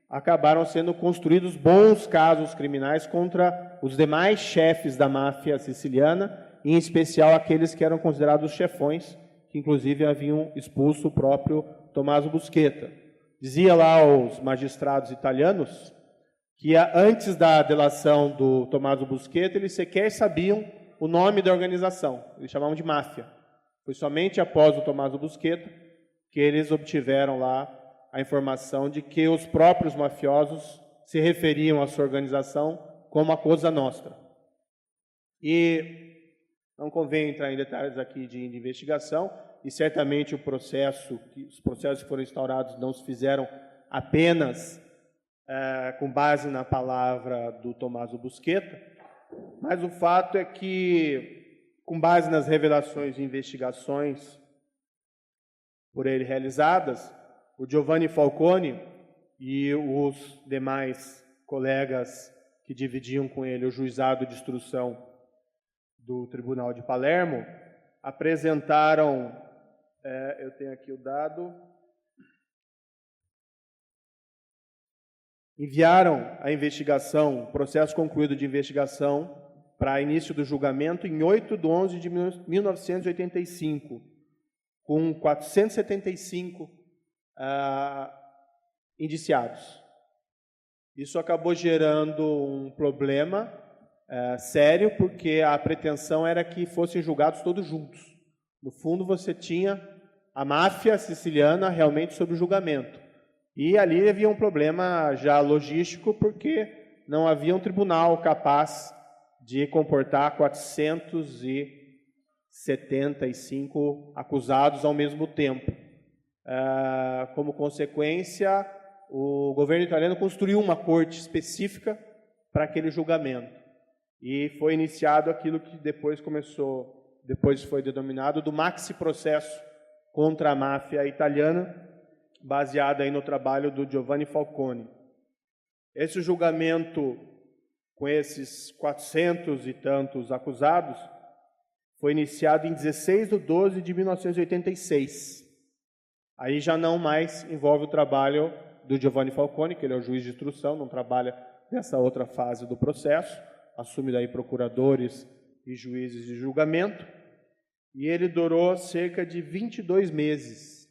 acabaram sendo construídos bons casos criminais contra os demais chefes da máfia siciliana, em especial aqueles que eram considerados chefões, que inclusive haviam expulso o próprio Tommaso Busquetta. Dizia lá aos magistrados italianos que antes da delação do Tommaso Busquetta, eles sequer sabiam o nome da organização, eles chamavam de máfia. Foi somente após o Tommaso Busquetta que eles obtiveram lá a informação de que os próprios mafiosos se referiam à sua organização como a Cosa Nostra. E não convém entrar em detalhes aqui de investigação, e certamente os processos que foram instaurados não se fizeram apenas com base na palavra do Tommaso Busquetta, mas o fato é que, com base nas revelações e investigações por ele realizadas, o Giovanni Falcone e os demais colegas que dividiam com ele o juizado de instrução do Tribunal de Palermo apresentaram, eu tenho aqui o dado, enviaram a investigação, o processo concluído de investigação, para início do julgamento em 8 de 11 de 1985, com 475 indiciados. Isso acabou gerando um problema sério, porque a pretensão era que fossem julgados todos juntos. No fundo, você tinha a máfia siciliana realmente sob o julgamento. E ali havia um problema já logístico, porque não havia um tribunal capaz de comportar 475 acusados ao mesmo tempo. Como consequência, o governo italiano construiu uma corte específica para aquele julgamento. E foi iniciado aquilo que depois foi denominado do maxi processo contra a máfia italiana, baseado aí no trabalho do Giovanni Falcone. Esse julgamento, com esses 400 e tantos acusados, foi iniciado em 16 de 12 de 1986. Aí já não mais envolve o trabalho do Giovanni Falcone, que ele é o juiz de instrução, não trabalha nessa outra fase do processo, assume daí procuradores e juízes de julgamento, e ele durou cerca de 22 meses,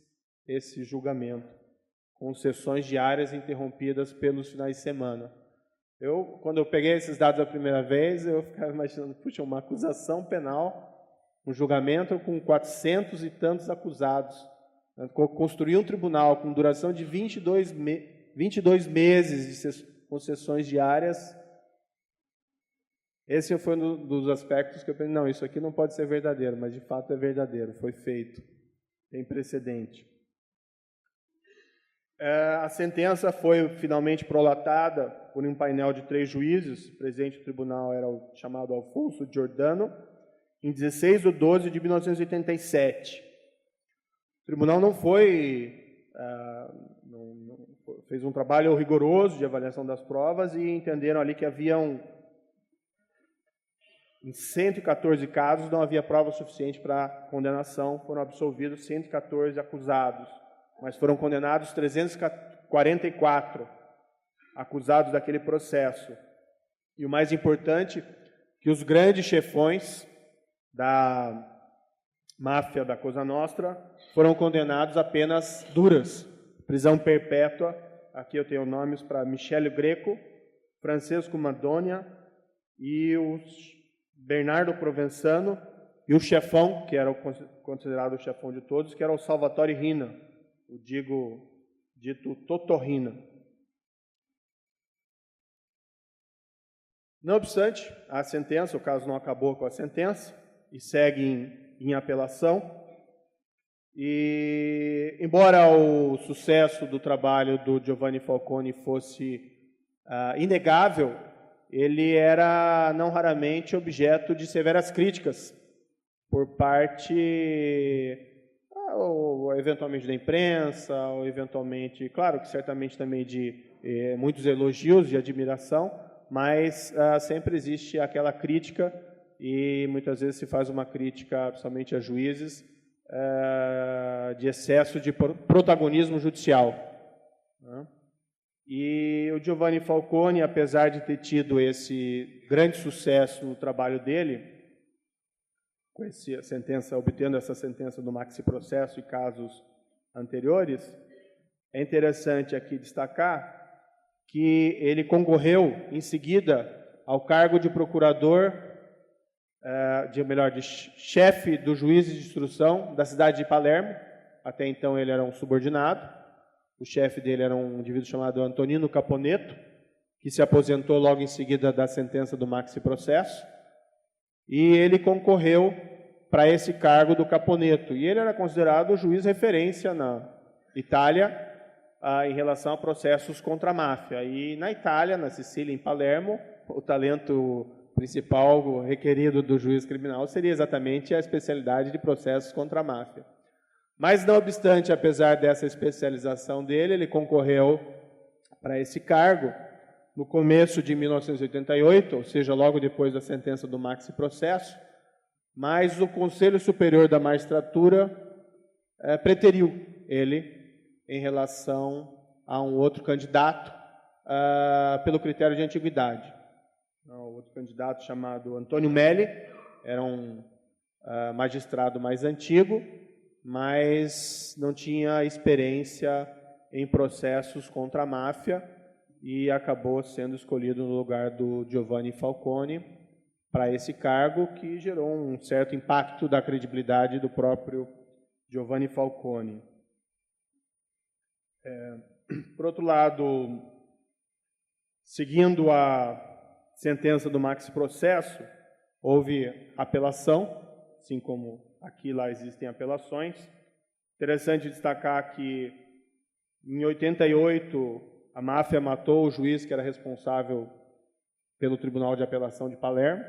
esse julgamento, com sessões diárias interrompidas pelos finais de semana. Quando eu peguei esses dados a primeira vez, eu ficava imaginando, puxa, uma acusação penal, um julgamento com 400 e tantos acusados. Construir um tribunal com duração de 22 meses com sessões diárias, esse foi um dos aspectos que eu pensei, não, isso aqui não pode ser verdadeiro, mas de fato é verdadeiro, foi feito, tem precedente. A sentença foi finalmente prolatada por um painel de 3 juízes, o presidente do tribunal era o chamado Alfonso Giordano, em 16 de 12 de 1987. O tribunal não fez um trabalho rigoroso de avaliação das provas e entenderam ali que haviam, em 114 casos, não havia prova suficiente para condenação, foram absolvidos 114 acusados, mas foram condenados 344 acusados daquele processo. E o mais importante, que os grandes chefões da máfia da Cosa Nostra foram condenados a penas duras, prisão perpétua. Aqui eu tenho nomes para Michele Greco, Francesco Madonia e o Bernardo Provenzano, e o chefão, que era considerado o chefão de todos, que era o Salvatore Rina, o dito Totò Rina. Não obstante, a sentença, o caso não acabou com a sentença, e segue em apelação. E, embora o sucesso do trabalho do Giovanni Falcone fosse inegável, ele era não raramente objeto de severas críticas por parte, ou eventualmente da imprensa, ou eventualmente, claro que certamente também de muitos elogios e admiração, mas sempre existe aquela crítica, e muitas vezes se faz uma crítica, principalmente a juízes, de excesso de protagonismo judicial. E o Giovanni Falcone, apesar de ter tido esse grande sucesso no trabalho dele, com essa sentença, obtendo essa sentença do maxi-processo e casos anteriores, é interessante aqui destacar que ele concorreu em seguida ao cargo de procurador, de chefe do juiz de instrução da cidade de Palermo. Até então ele era um subordinado. O chefe dele era um indivíduo chamado Antonino Caponetto, que se aposentou logo em seguida da sentença do maxi-processo. E ele concorreu para esse cargo do Caponetto. E ele era considerado o juiz referência na Itália em relação a processos contra a máfia. E na Itália, na Sicília, em Palermo, o talento principal requerido do juiz criminal seria exatamente a especialidade de processos contra a máfia. Mas, não obstante, apesar dessa especialização dele, ele concorreu para esse cargo no começo de 1988, ou seja, logo depois da sentença do maxi-processo, mas o Conselho Superior da Magistratura preteriu ele em relação a um outro candidato pelo critério de antiguidade. O outro candidato, chamado Antônio Melli, era um magistrado mais antigo, mas não tinha experiência em processos contra a máfia e acabou sendo escolhido no lugar do Giovanni Falcone para esse cargo, que gerou um certo impacto da credibilidade do próprio Giovanni Falcone. Por outro lado, seguindo a sentença do maxi-processo, houve apelação, assim como aqui lá existem apelações. Interessante destacar que, em 88, a máfia matou o juiz que era responsável pelo Tribunal de Apelação de Palermo,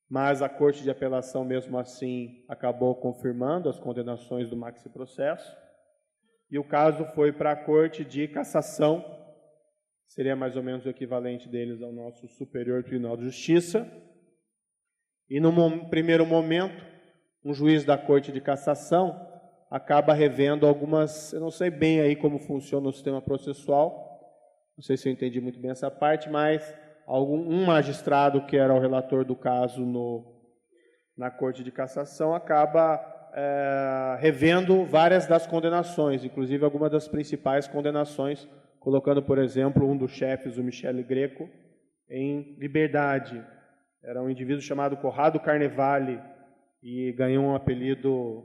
mas a Corte de Apelação, mesmo assim, acabou confirmando as condenações do maxi-processo, e o caso foi para a Corte de Cassação, seria mais ou menos o equivalente deles ao nosso Superior Tribunal de Justiça, e no primeiro momento, um juiz da Corte de Cassação acaba revendo algumas, eu não sei bem aí como funciona o sistema processual, não sei se eu entendi muito bem essa parte, mas um magistrado, que era o relator do caso na Corte de Cassação, acaba revendo várias das condenações, inclusive algumas das principais condenações, colocando, por exemplo, um dos chefes, o Michele Greco, em liberdade. Era um indivíduo chamado Corrado Carnevale e ganhou um apelido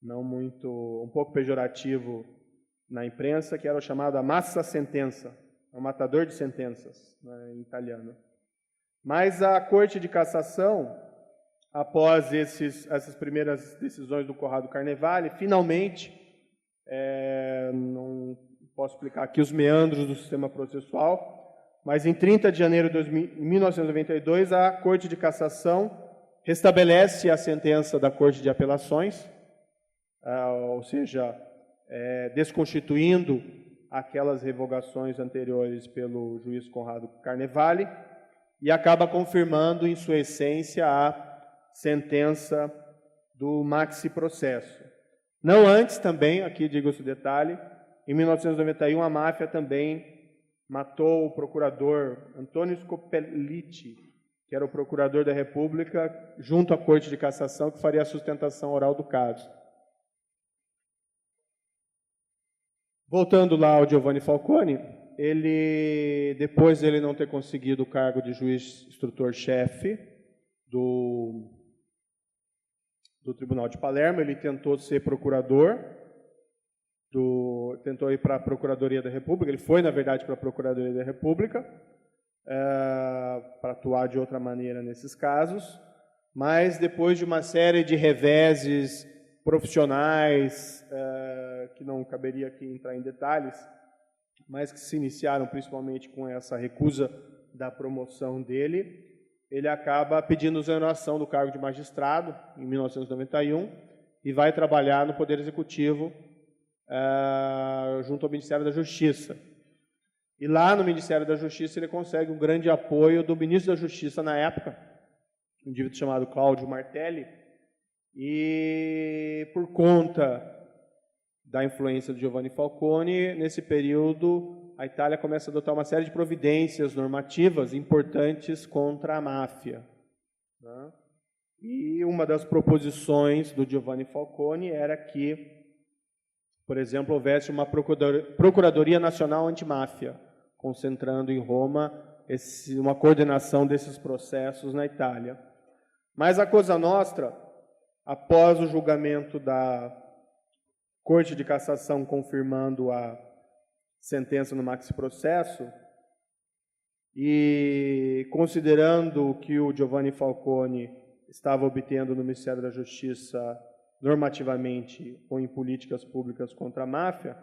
um pouco pejorativo na imprensa, que era o chamado Amassa Sentenza, o matador de sentenças, né, em italiano. Mas a Corte de Cassação, após essas primeiras decisões do Corrado Carnevale, finalmente, não posso explicar aqui os meandros do sistema processual, mas em 30 de janeiro de 1992, a Corte de Cassação restabelece a sentença da Corte de Apelações, ou seja, desconstituindo aquelas revogações anteriores pelo juiz Corrado Carnevale, e acaba confirmando, em sua essência, a sentença do maxi-processo. Não antes também, aqui digo-se o detalhe, em 1991 a máfia também matou o procurador Antônio Scopelliti, que era o procurador da República, junto à Corte de Cassação, que faria a sustentação oral do caso. Voltando lá ao Giovanni Falcone, depois de ele não ter conseguido o cargo de juiz instrutor-chefe do Tribunal de Palermo, ele tentou ser procurador, tentou ir para a Procuradoria da República, ele foi, na verdade, para a Procuradoria da República, para atuar de outra maneira nesses casos, mas depois de uma série de reveses profissionais, que não caberia aqui entrar em detalhes, mas que se iniciaram principalmente com essa recusa da promoção dele, ele acaba pedindo exoneração do cargo de magistrado, em 1991, e vai trabalhar no Poder Executivo, junto ao Ministério da Justiça. E lá no Ministério da Justiça ele consegue um grande apoio do ministro da Justiça na época, um indivíduo chamado Cláudio Martelli, e por conta da influência de Giovanni Falcone, nesse período a Itália começa a adotar uma série de providências normativas importantes contra a máfia, né? E uma das proposições do Giovanni Falcone era que, por exemplo, houvesse uma Procuradoria Nacional Antimáfia, concentrando em Roma uma coordenação desses processos na Itália. Mas a Cosa Nostra, após o julgamento da Corte de Cassação confirmando a sentença no maxi-processo, e considerando que o Giovanni Falcone estava obtendo no Ministério da Justiça normativamente ou em políticas públicas contra a máfia,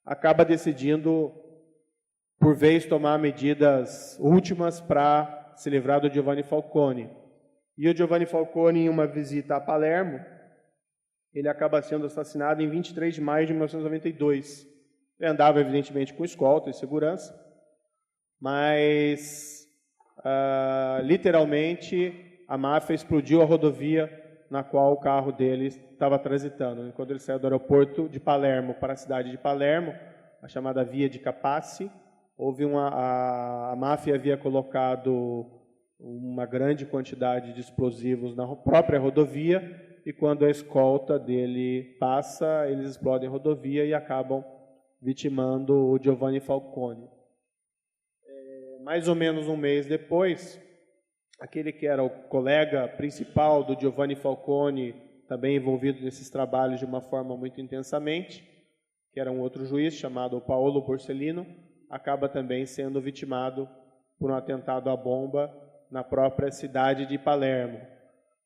acaba decidindo, por vez, tomar medidas últimas para se livrar do Giovanni Falcone. E o Giovanni Falcone, em uma visita a Palermo, ele acaba sendo assassinado em 23 de maio de 1992. Ele andava, evidentemente, com escolta e segurança, mas, literalmente, a máfia explodiu a rodovia na qual o carro dele estava transitando. Quando ele saiu do aeroporto de Palermo para a cidade de Palermo, a chamada Via de Capaci, a máfia havia colocado uma grande quantidade de explosivos na própria rodovia, e quando a escolta dele passa, eles explodem a rodovia e acabam vitimando o Giovanni Falcone. Mais ou menos um mês depois, aquele que era o colega principal do Giovanni Falcone, também envolvido nesses trabalhos de uma forma muito intensamente, que era um outro juiz chamado Paolo Borsellino, acaba também sendo vitimado por um atentado à bomba na própria cidade de Palermo.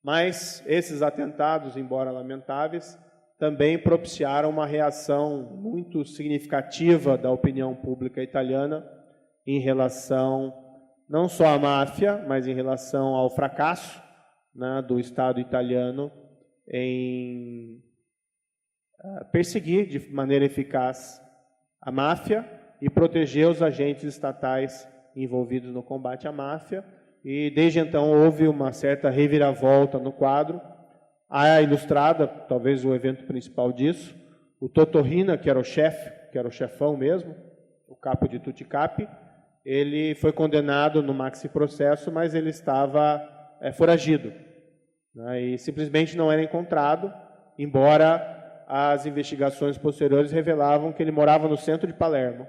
Mas esses atentados, embora lamentáveis, também propiciaram uma reação muito significativa da opinião pública italiana em relação não só à máfia, mas em relação ao fracasso, né, do Estado italiano em perseguir de maneira eficaz a máfia e proteger os agentes estatais envolvidos no combate à máfia. E desde então houve uma certa reviravolta no quadro. A Ilustrada, talvez o evento principal disso, o Totò Riina, que era o chefe, que era o chefão mesmo, o capo de Tuticap, ele foi condenado no maxi-processo, mas ele estava foragido, né, e simplesmente não era encontrado, embora as investigações posteriores revelavam que ele morava no centro de Palermo,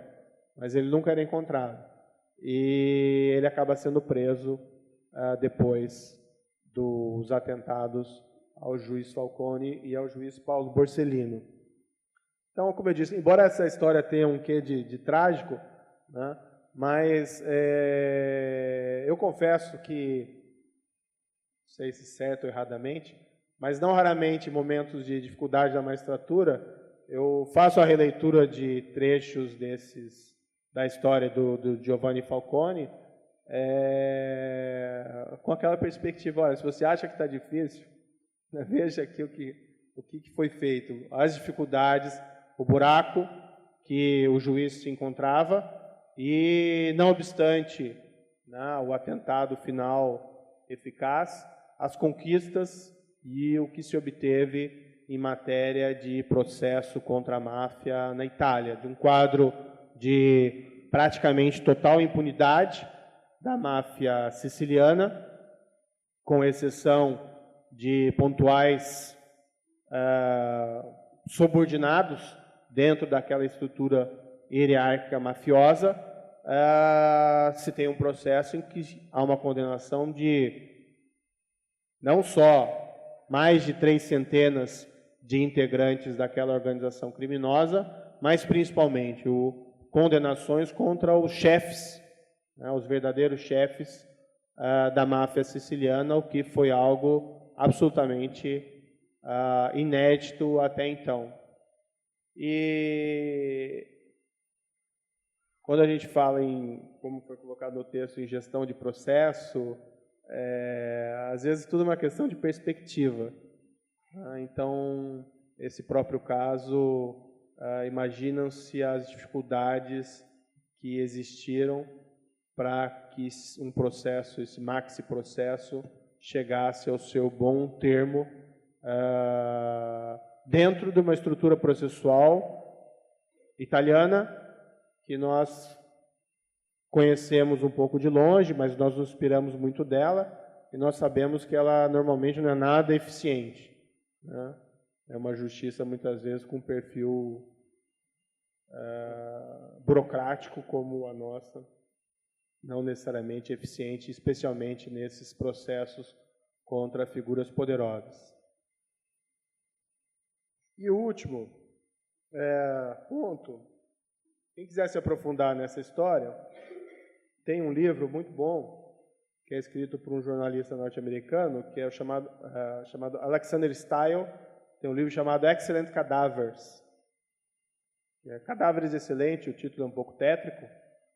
mas ele nunca era encontrado. E ele acaba sendo preso depois dos atentados ao juiz Falcone e ao juiz Paulo Borsellino. Então, como eu disse, embora essa história tenha um quê de trágico, né, mas eu confesso que, não sei se certo ou erradamente, mas não raramente em momentos de dificuldade da magistratura, eu faço a releitura de trechos da história do Giovanni Falcone, com aquela perspectiva, olha, se você acha que está difícil, né, veja aqui o que foi feito, as dificuldades, o buraco que o juiz se encontrava e, não obstante, né, o atentado final eficaz, as conquistas e o que se obteve em matéria de processo contra a máfia na Itália, de um quadro de praticamente total impunidade da máfia siciliana, com exceção de pontuais subordinados dentro daquela estrutura hierárquica mafiosa, se tem um processo em que há uma condenação de não só mais de 300 de integrantes daquela organização criminosa, mas principalmente condenações contra os chefes, né, os verdadeiros chefes da máfia siciliana, o que foi algo absolutamente inédito até então. E quando a gente fala em, como foi colocado no texto, em gestão de processo, às vezes tudo é uma questão de perspectiva. Então, esse próprio caso, imaginam-se as dificuldades que existiram para que um processo, esse maxi-processo, chegasse ao seu bom termo dentro de uma estrutura processual italiana que nós conhecemos um pouco de longe, mas nós nos inspiramos muito dela e nós sabemos que ela normalmente não é nada eficiente, né? É uma justiça muitas vezes com um perfil burocrático como a nossa, não necessariamente eficiente, especialmente nesses processos contra figuras poderosas. E o último ponto, quem quiser se aprofundar nessa história, tem um livro muito bom, que é escrito por um jornalista norte-americano, que é chamado Alexander Stile, tem um livro chamado Excellent Cadavers. Cadáveres Excelente, o título é um pouco tétrico,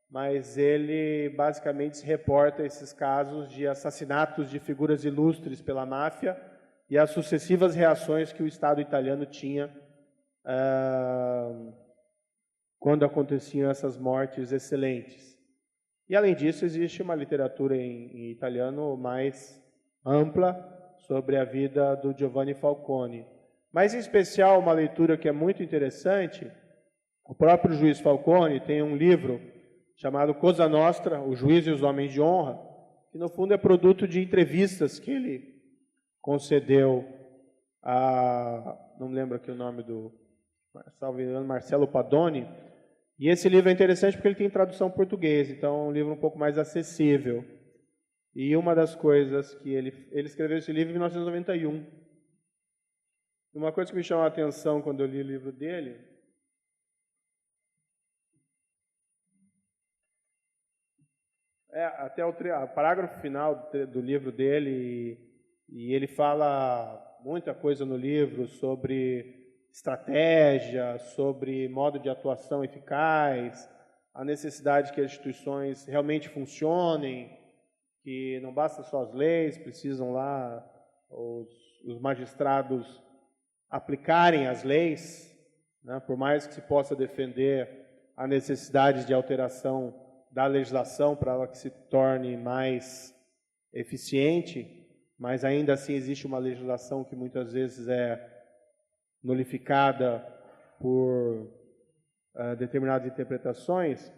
mas ele basicamente se reporta a esses casos de assassinatos de figuras ilustres pela máfia e as sucessivas reações que o Estado italiano tinha quando aconteciam essas mortes excelentes. E, além disso, existe uma literatura em italiano mais ampla sobre a vida do Giovanni Falcone. Mas, em especial, uma leitura que é muito interessante, o próprio juiz Falcone tem um livro chamado Cosa Nostra, O Juiz e os Homens de Honra, que, no fundo, é produto de entrevistas que ele concedeu não me lembro aqui o nome do, salvo engano, Marcelo Padoni. E esse livro é interessante porque ele tem tradução portuguesa, então é um livro um pouco mais acessível. E uma das coisas que ele escreveu esse livro em 1991. Uma coisa que me chamou a atenção quando eu li o livro dele até o parágrafo final do livro dele, e ele fala muita coisa no livro sobre estratégia, sobre modo de atuação eficaz, a necessidade que as instituições realmente funcionem, que não basta só as leis, precisam lá os magistrados aplicarem as leis, né, por mais que se possa defender a necessidade de alteração da legislação para ela que se torne mais eficiente, mas ainda assim existe uma legislação que muitas vezes é nulificada por determinadas interpretações,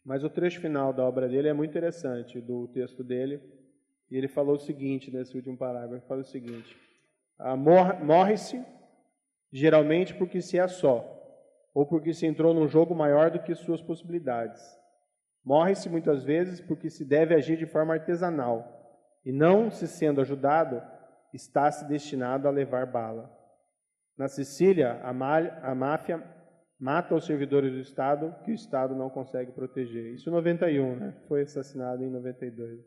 mas o trecho final da obra dele é muito interessante, do texto dele, e ele falou o seguinte, nesse último parágrafo, ele fala o seguinte: morre-se geralmente porque se é só, ou porque se entrou num jogo maior do que suas possibilidades. Morre-se muitas vezes porque se deve agir de forma artesanal, e não se sendo ajudado, está-se destinado a levar bala. Na Sicília, a máfia mata os servidores do Estado que o Estado não consegue proteger. Isso em 91, né? Foi assassinado em 92.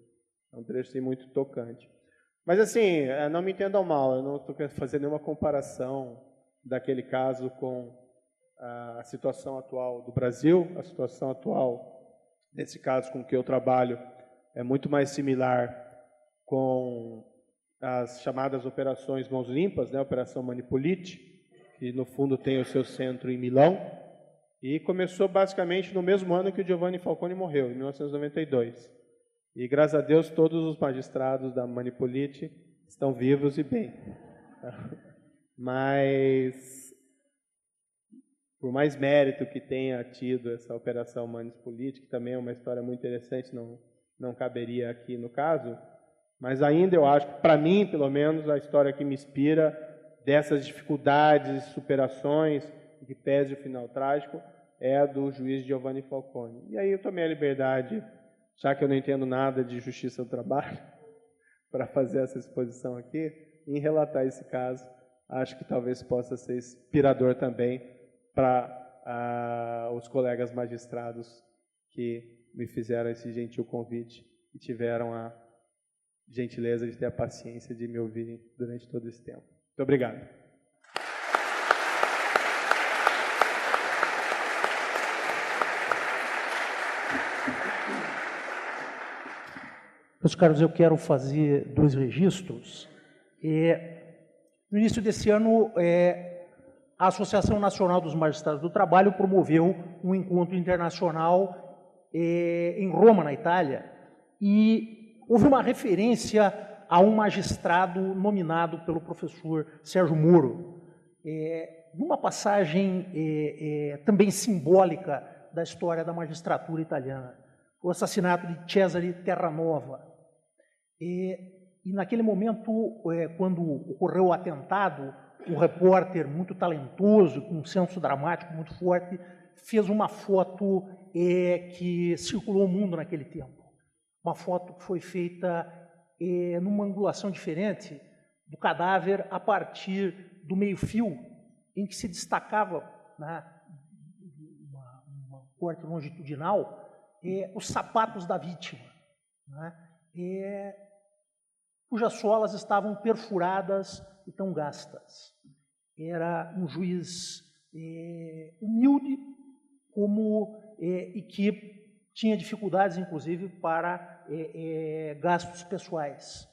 É um trecho assim, muito tocante. Mas assim, não me entendam mal, eu não estou querendo fazer nenhuma comparação daquele caso com a situação atual do Brasil. A situação atual, nesse caso com que eu trabalho, é muito mais similar com as chamadas operações Mãos Limpas, né? Operação Manipolite, que no fundo tem o seu centro em Milão, e começou basicamente no mesmo ano que o Giovanni Falcone morreu, em 1992. E graças a Deus todos os magistrados da Manipolite estão vivos e bem. Mas, por mais mérito que tenha tido essa operação Manipolite, que também é uma história muito interessante, não caberia aqui no caso, mas ainda eu acho que, para mim, pelo menos, a história que me inspira dessas dificuldades, superações, que pese o final trágico, é a do juiz Giovanni Falcone. E aí eu tomei a liberdade, já que eu não entendo nada de justiça do trabalho, para fazer essa exposição aqui, em relatar esse caso. Acho que talvez possa ser inspirador também para os colegas magistrados que me fizeram esse gentil convite e tiveram a gentileza de ter a paciência de me ouvirem durante todo esse tempo. Muito obrigado. Meus caros, eu quero fazer 2 registros. No início desse ano, a Associação Nacional dos Magistrados do Trabalho promoveu um encontro internacional em Roma, na Itália, e houve uma referência a um magistrado nominado pelo professor Sérgio Moro, numa passagem também simbólica da história da magistratura italiana, o assassinato de Cesare Terranova. E naquele momento, quando ocorreu o atentado, o repórter muito talentoso, com um senso dramático muito forte, fez uma foto que circulou o mundo naquele tempo. Uma foto que foi feita numa angulação diferente do cadáver a partir do meio-fio, em que se destacava, né, uma corte longitudinal, os sapatos da vítima, né, cujas solas estavam perfuradas e tão gastas. Era um juiz humilde e que tinha dificuldades, inclusive, para gastos pessoais.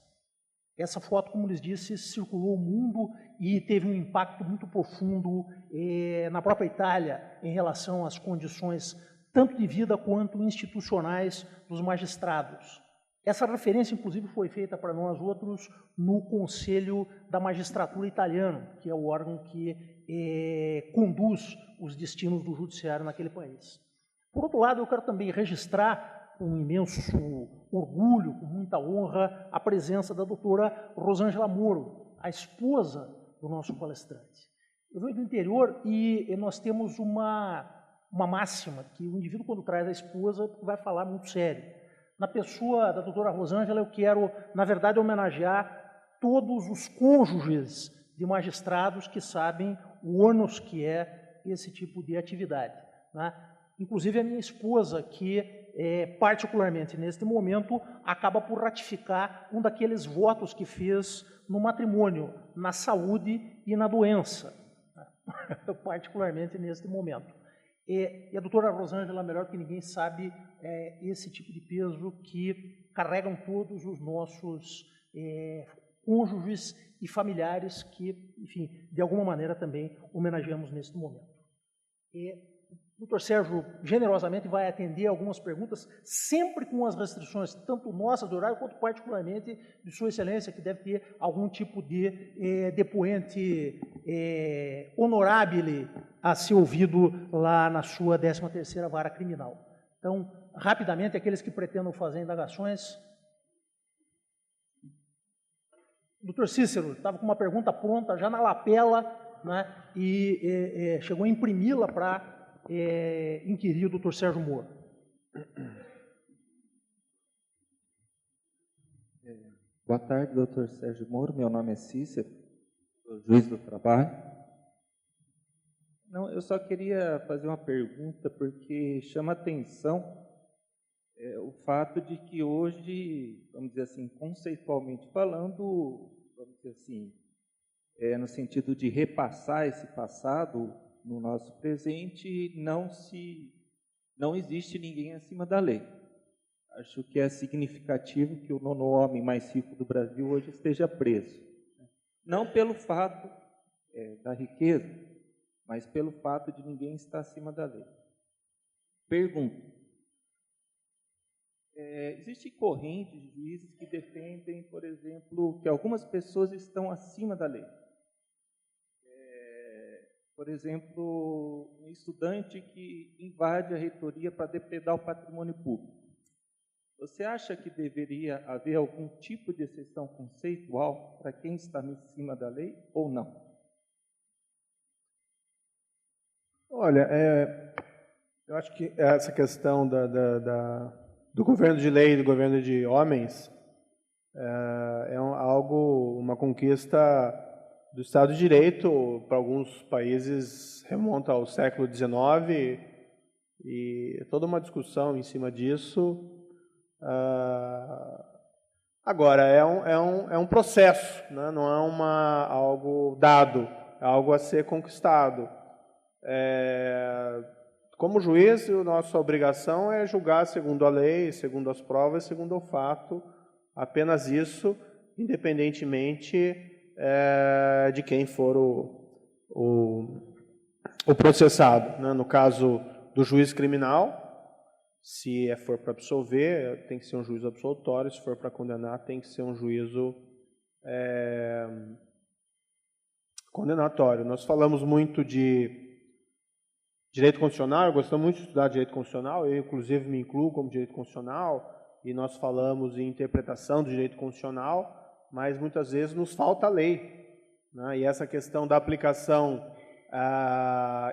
Essa foto, como lhes disse, circulou o mundo e teve um impacto muito profundo na própria Itália em relação às condições tanto de vida quanto institucionais dos magistrados. Essa referência, inclusive, foi feita para nós outros no Conselho da Magistratura Italiano, que é o órgão que conduz os destinos do judiciário naquele país. Por outro lado, eu quero também registrar com imenso orgulho, com muita honra, a presença da doutora Rosângela Moro, a esposa do nosso palestrante. Eu venho do interior e nós temos uma máxima, que o indivíduo, quando traz a esposa, vai falar muito sério. Na pessoa da doutora Rosângela, eu quero, na verdade, homenagear todos os cônjuges de magistrados que sabem o ônus que é esse tipo de atividade, né? Inclusive a minha esposa, que particularmente neste momento acaba por ratificar um daqueles votos que fez no matrimônio, na saúde e na doença, né? Particularmente neste momento. E a doutora Rosângela, melhor que ninguém, sabe esse tipo de peso que carregam todos os nossos cônjuges e familiares que, enfim, de alguma maneira também homenageamos neste momento. O doutor Sérgio generosamente vai atender algumas perguntas, sempre com as restrições, tanto nossas do horário, quanto particularmente de Sua Excelência, que deve ter algum tipo de depoente honorável a ser ouvido lá na sua 13ª Vara Criminal. Então, rapidamente, aqueles que pretendam fazer indagações. Doutor Cícero, estava com uma pergunta pronta, já na lapela, né, e chegou a imprimi-la para inquirir o doutor Sérgio Moro. Boa tarde, doutor Sérgio Moro. Meu nome é Cícero, sou juiz do trabalho. Não, eu só queria fazer uma pergunta, porque chama atenção o fato de que hoje, vamos dizer assim, conceitualmente falando, vamos dizer assim, no sentido de repassar esse passado no nosso presente, não existe ninguém acima da lei. Acho que é significativo que o 9º homem mais rico do Brasil hoje esteja preso. Não pelo fato da riqueza, mas pelo fato de ninguém estar acima da lei. Pergunto. Existem correntes de juízes que defendem, por exemplo, que algumas pessoas estão acima da lei. Por exemplo, um estudante que invade a reitoria para depredar o patrimônio público. Você acha que deveria haver algum tipo de exceção conceitual para quem está acima da lei ou não? Olha, eu acho que essa questão do governo de lei e do governo de homens uma conquista do Estado de Direito. Para alguns países remonta ao século XIX e toda uma discussão em cima disso. Agora, é um processo, né? Não é algo dado, é algo a ser conquistado. Como juiz, a nossa obrigação é julgar segundo a lei, segundo as provas, segundo o fato, apenas isso, independentemente de quem for o processado, né? No caso do juiz criminal, se for para absolver, tem que ser um juízo absolutório; se for para condenar, tem que ser um juízo condenatório. Nós falamos muito de direito constitucional, eu gosto muito de estudar direito constitucional, eu inclusive me incluo como direito constitucional, e nós falamos em interpretação do direito constitucional, mas muitas vezes nos falta a lei, né? E essa questão da aplicação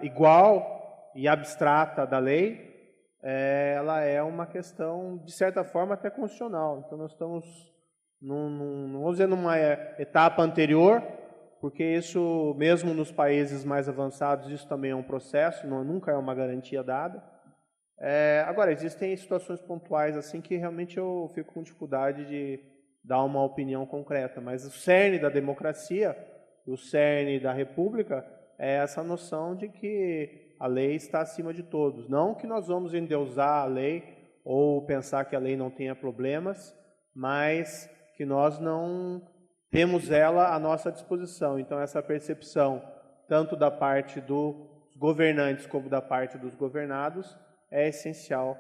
igual e abstrata da lei, ela é uma questão, de certa forma, até constitucional. Então, nós estamos, não vou dizer numa etapa anterior, porque isso, mesmo nos países mais avançados, isso também é um processo, nunca é uma garantia dada. Agora, existem situações pontuais assim que realmente eu fico com dificuldade de dar uma opinião concreta, mas o cerne da democracia, o cerne da república, é essa noção de que a lei está acima de todos. Não que nós vamos endeusar a lei ou pensar que a lei não tenha problemas, mas que nós não temos ela à nossa disposição. Então, essa percepção, tanto da parte dos governantes como da parte dos governados, é essencial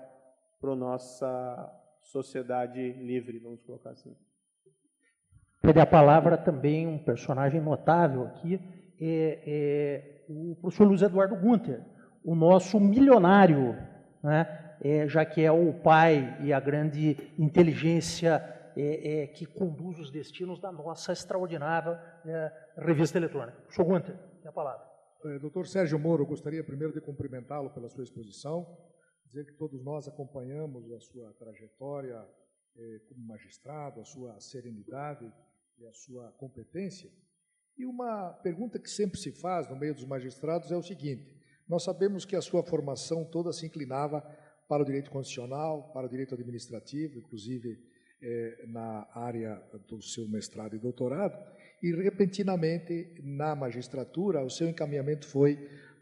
para a nossa sociedade livre, vamos colocar assim. Pede a palavra também um personagem notável aqui, o professor Luiz Eduardo Gunter, o nosso milionário, né? Já que é o pai e a grande inteligência que conduz os destinos da nossa extraordinária revista eletrônica. Professor Gunter, tem a palavra. Doutor Sérgio Moro, eu gostaria primeiro de cumprimentá-lo pela sua exposição, dizer que todos nós acompanhamos a sua trajetória como magistrado, a sua serenidade e a sua competência. E uma pergunta que sempre se faz no meio dos magistrados é o seguinte: nós sabemos que a sua formação toda se inclinava para o direito constitucional, para o direito administrativo, inclusive na área do seu mestrado e doutorado, e repentinamente na magistratura o seu encaminhamento foi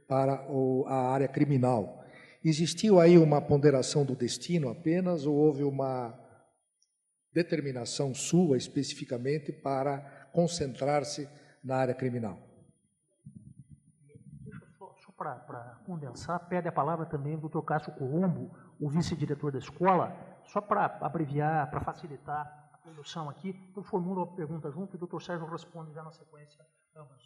para a área criminal. Existiu aí uma ponderação do destino apenas, ou houve uma determinação sua especificamente para concentrar-se na área criminal? Deixa eu só para condensar, pede a palavra também o Dr. Cássio Colombo, o vice-diretor da escola, só para abreviar, para facilitar a condução aqui. Eu formulo a pergunta junto e o Dr. Sérgio responde já na sequência ambas.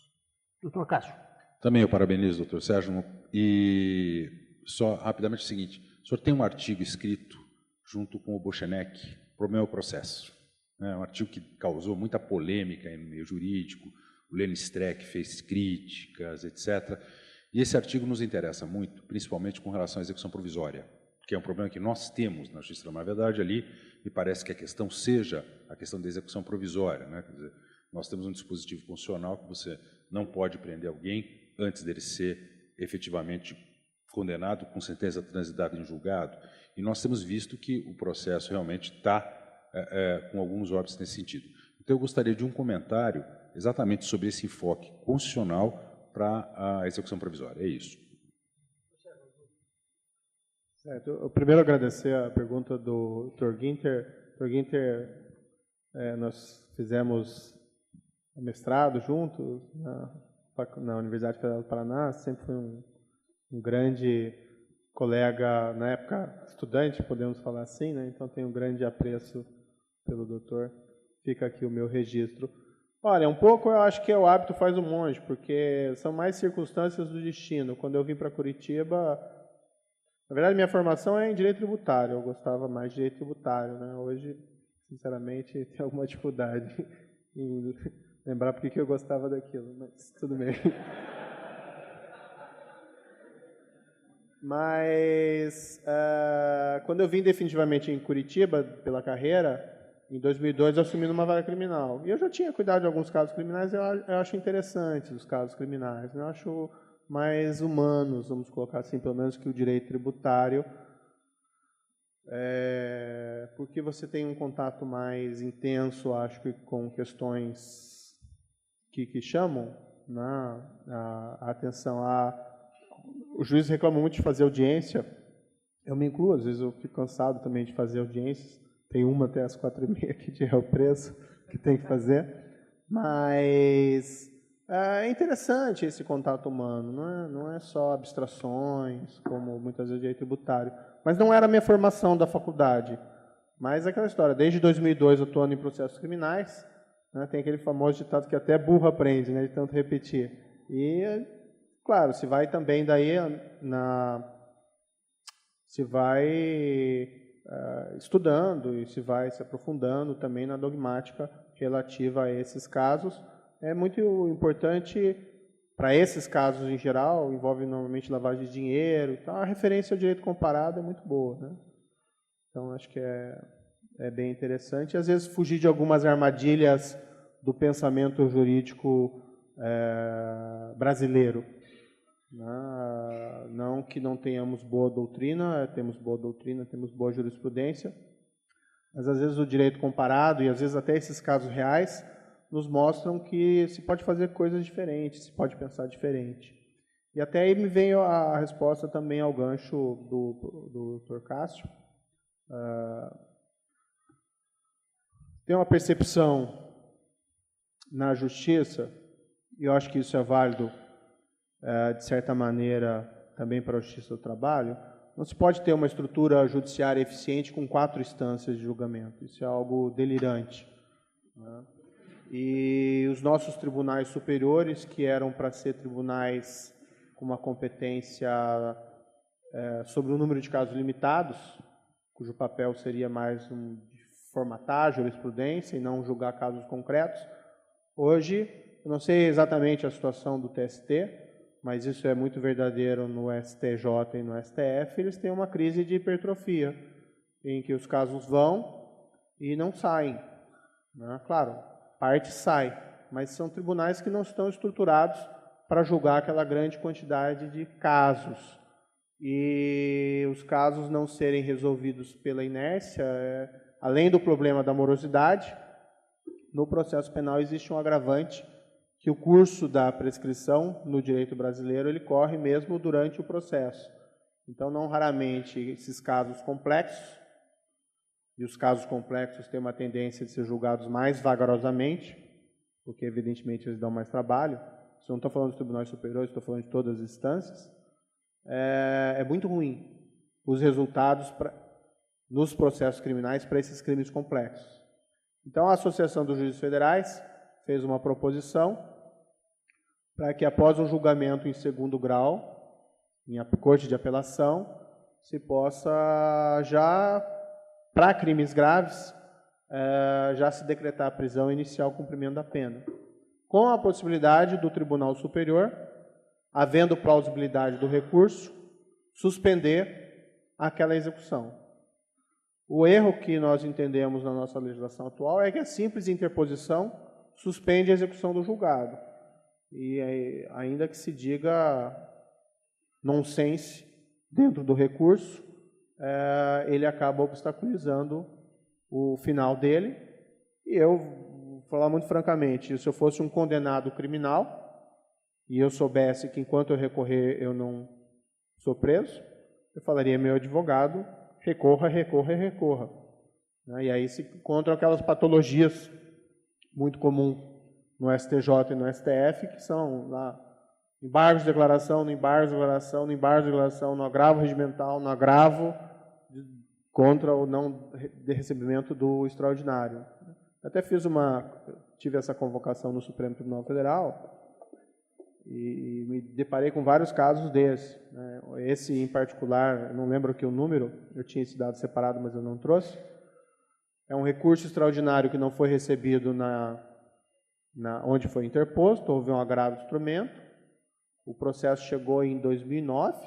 Dr. Cássio. Também eu parabenizo o Dr. Sérgio. E só rapidamente o seguinte, o senhor tem um artigo escrito junto com o Bochenek, Problema é o Processo. É um artigo que causou muita polêmica no meio jurídico, o Lênin Streck fez críticas, etc. E esse artigo nos interessa muito, principalmente com relação à execução provisória, que é um problema que nós temos na Justiça. Na verdade, ali, me parece que a questão seja a questão da execução provisória, né? Quer dizer, nós temos um dispositivo constitucional que você não pode prender alguém antes dele ser efetivamente condenado com sentença transitada em julgado. E nós temos visto que o processo realmente está com alguns óbitos nesse sentido. Então, eu gostaria de um comentário exatamente sobre esse enfoque constitucional para a execução provisória. É isso. Certo. Eu primeiro agradecer a pergunta do Dr. Ginter. Dr. Ginter, nós fizemos mestrado juntos na Universidade Federal do Paraná, sempre foi um grande colega, na época estudante, podemos falar assim, né? Então tenho um grande apreço pelo doutor. Fica aqui o meu registro. Olha, um pouco eu acho que o hábito faz o monge, porque são mais circunstâncias do destino. Quando eu vim para Curitiba, na verdade minha formação é em direito tributário, eu gostava mais de direito tributário, né? Hoje, sinceramente, tenho alguma dificuldade em lembrar porque que eu gostava daquilo, mas tudo bem. Mas, quando eu vim definitivamente em Curitiba, pela carreira, em 2002 eu assumi numa vara criminal. E eu já tinha cuidado de alguns casos criminais, eu acho interessantes os casos criminais. Eu acho mais humanos, vamos colocar assim, pelo menos que o direito tributário, porque você tem um contato mais intenso, acho que com questões que chamam a atenção. O juiz reclama muito de fazer audiência, eu me incluo, às vezes eu fico cansado também de fazer audiências, tem uma até às 4h30 que é o preço que tem que fazer, mas é interessante esse contato humano, não é só abstrações, como muitas vezes o direito tributário, mas não era a minha formação da faculdade, mas aquela história, desde 2002 eu estou em processos criminais, né, tem aquele famoso ditado que até burro aprende, né, de tanto repetir, e claro, se vai também daí se vai estudando e se vai se aprofundando também na dogmática relativa a esses casos. É muito importante, para esses casos em geral, envolve normalmente lavagem de dinheiro, então a referência ao direito comparado é muito boa, né? Então acho que é bem interessante. Às vezes fugir de algumas armadilhas do pensamento jurídico brasileiro. Não que não tenhamos boa doutrina, temos boa doutrina, temos boa jurisprudência, mas às vezes o direito comparado, e às vezes até esses casos reais, nos mostram que se pode fazer coisas diferentes, se pode pensar diferente. E até aí me veio a resposta também ao gancho do Dr. Cássio. Tem uma percepção na justiça, e eu acho que isso é válido de certa maneira, também para a Justiça do Trabalho, não se pode ter uma estrutura judiciária eficiente com 4 instâncias de julgamento. Isso é algo delirante, né? E os nossos tribunais superiores, que eram para ser tribunais com uma competência sobre um número de casos limitados, cujo papel seria mais de formatar jurisprudência e não julgar casos concretos, hoje, eu não sei exatamente a situação do TST, mas isso é muito verdadeiro no STJ e no STF, eles têm uma crise de hipertrofia, em que os casos vão e não saem, né? Claro, parte sai, mas são tribunais que não estão estruturados para julgar aquela grande quantidade de casos. E os casos não serem resolvidos pela inércia, além do problema da morosidade, no processo penal existe um agravante, que o curso da prescrição no direito brasileiro ele corre mesmo durante o processo. Então, não raramente, esses casos complexos, e os casos complexos têm uma tendência de ser julgados mais vagarosamente, porque, evidentemente, eles dão mais trabalho. Eu não estou falando dos tribunais superiores, estou falando de todas as instâncias. é muito ruim os resultados nos processos criminais para esses crimes complexos. Então, a Associação dos Juízes Federais fez uma proposição para que, após um julgamento em segundo grau, em corte de apelação, se possa já, para crimes graves, já se decretar a prisão e iniciar o cumprimento da pena, com a possibilidade do Tribunal Superior, havendo plausibilidade do recurso, suspender aquela execução. O erro que nós entendemos na nossa legislação atual é que a simples interposição suspende a execução do julgado. E ainda que se diga nonsense dentro do recurso, ele acaba obstaculizando o final dele. E eu, vou falar muito francamente, se eu fosse um condenado criminal e eu soubesse que enquanto eu recorrer eu não sou preso, eu falaria, meu advogado, recorra, recorra e recorra. E aí se encontram aquelas patologias muito comuns no STJ e no STF, que são lá, embargos de declaração, no embargo de declaração, no embargo de declaração, no agravo regimental, no agravo contra o não de recebimento do extraordinário. Até tive essa convocação no Supremo Tribunal Federal e me deparei com vários casos desses. Esse em particular, não lembro aqui o número, eu tinha esse dado separado, mas eu não trouxe. É um recurso extraordinário que não foi recebido onde foi interposto, houve um agravo de instrumento. O processo chegou em 2009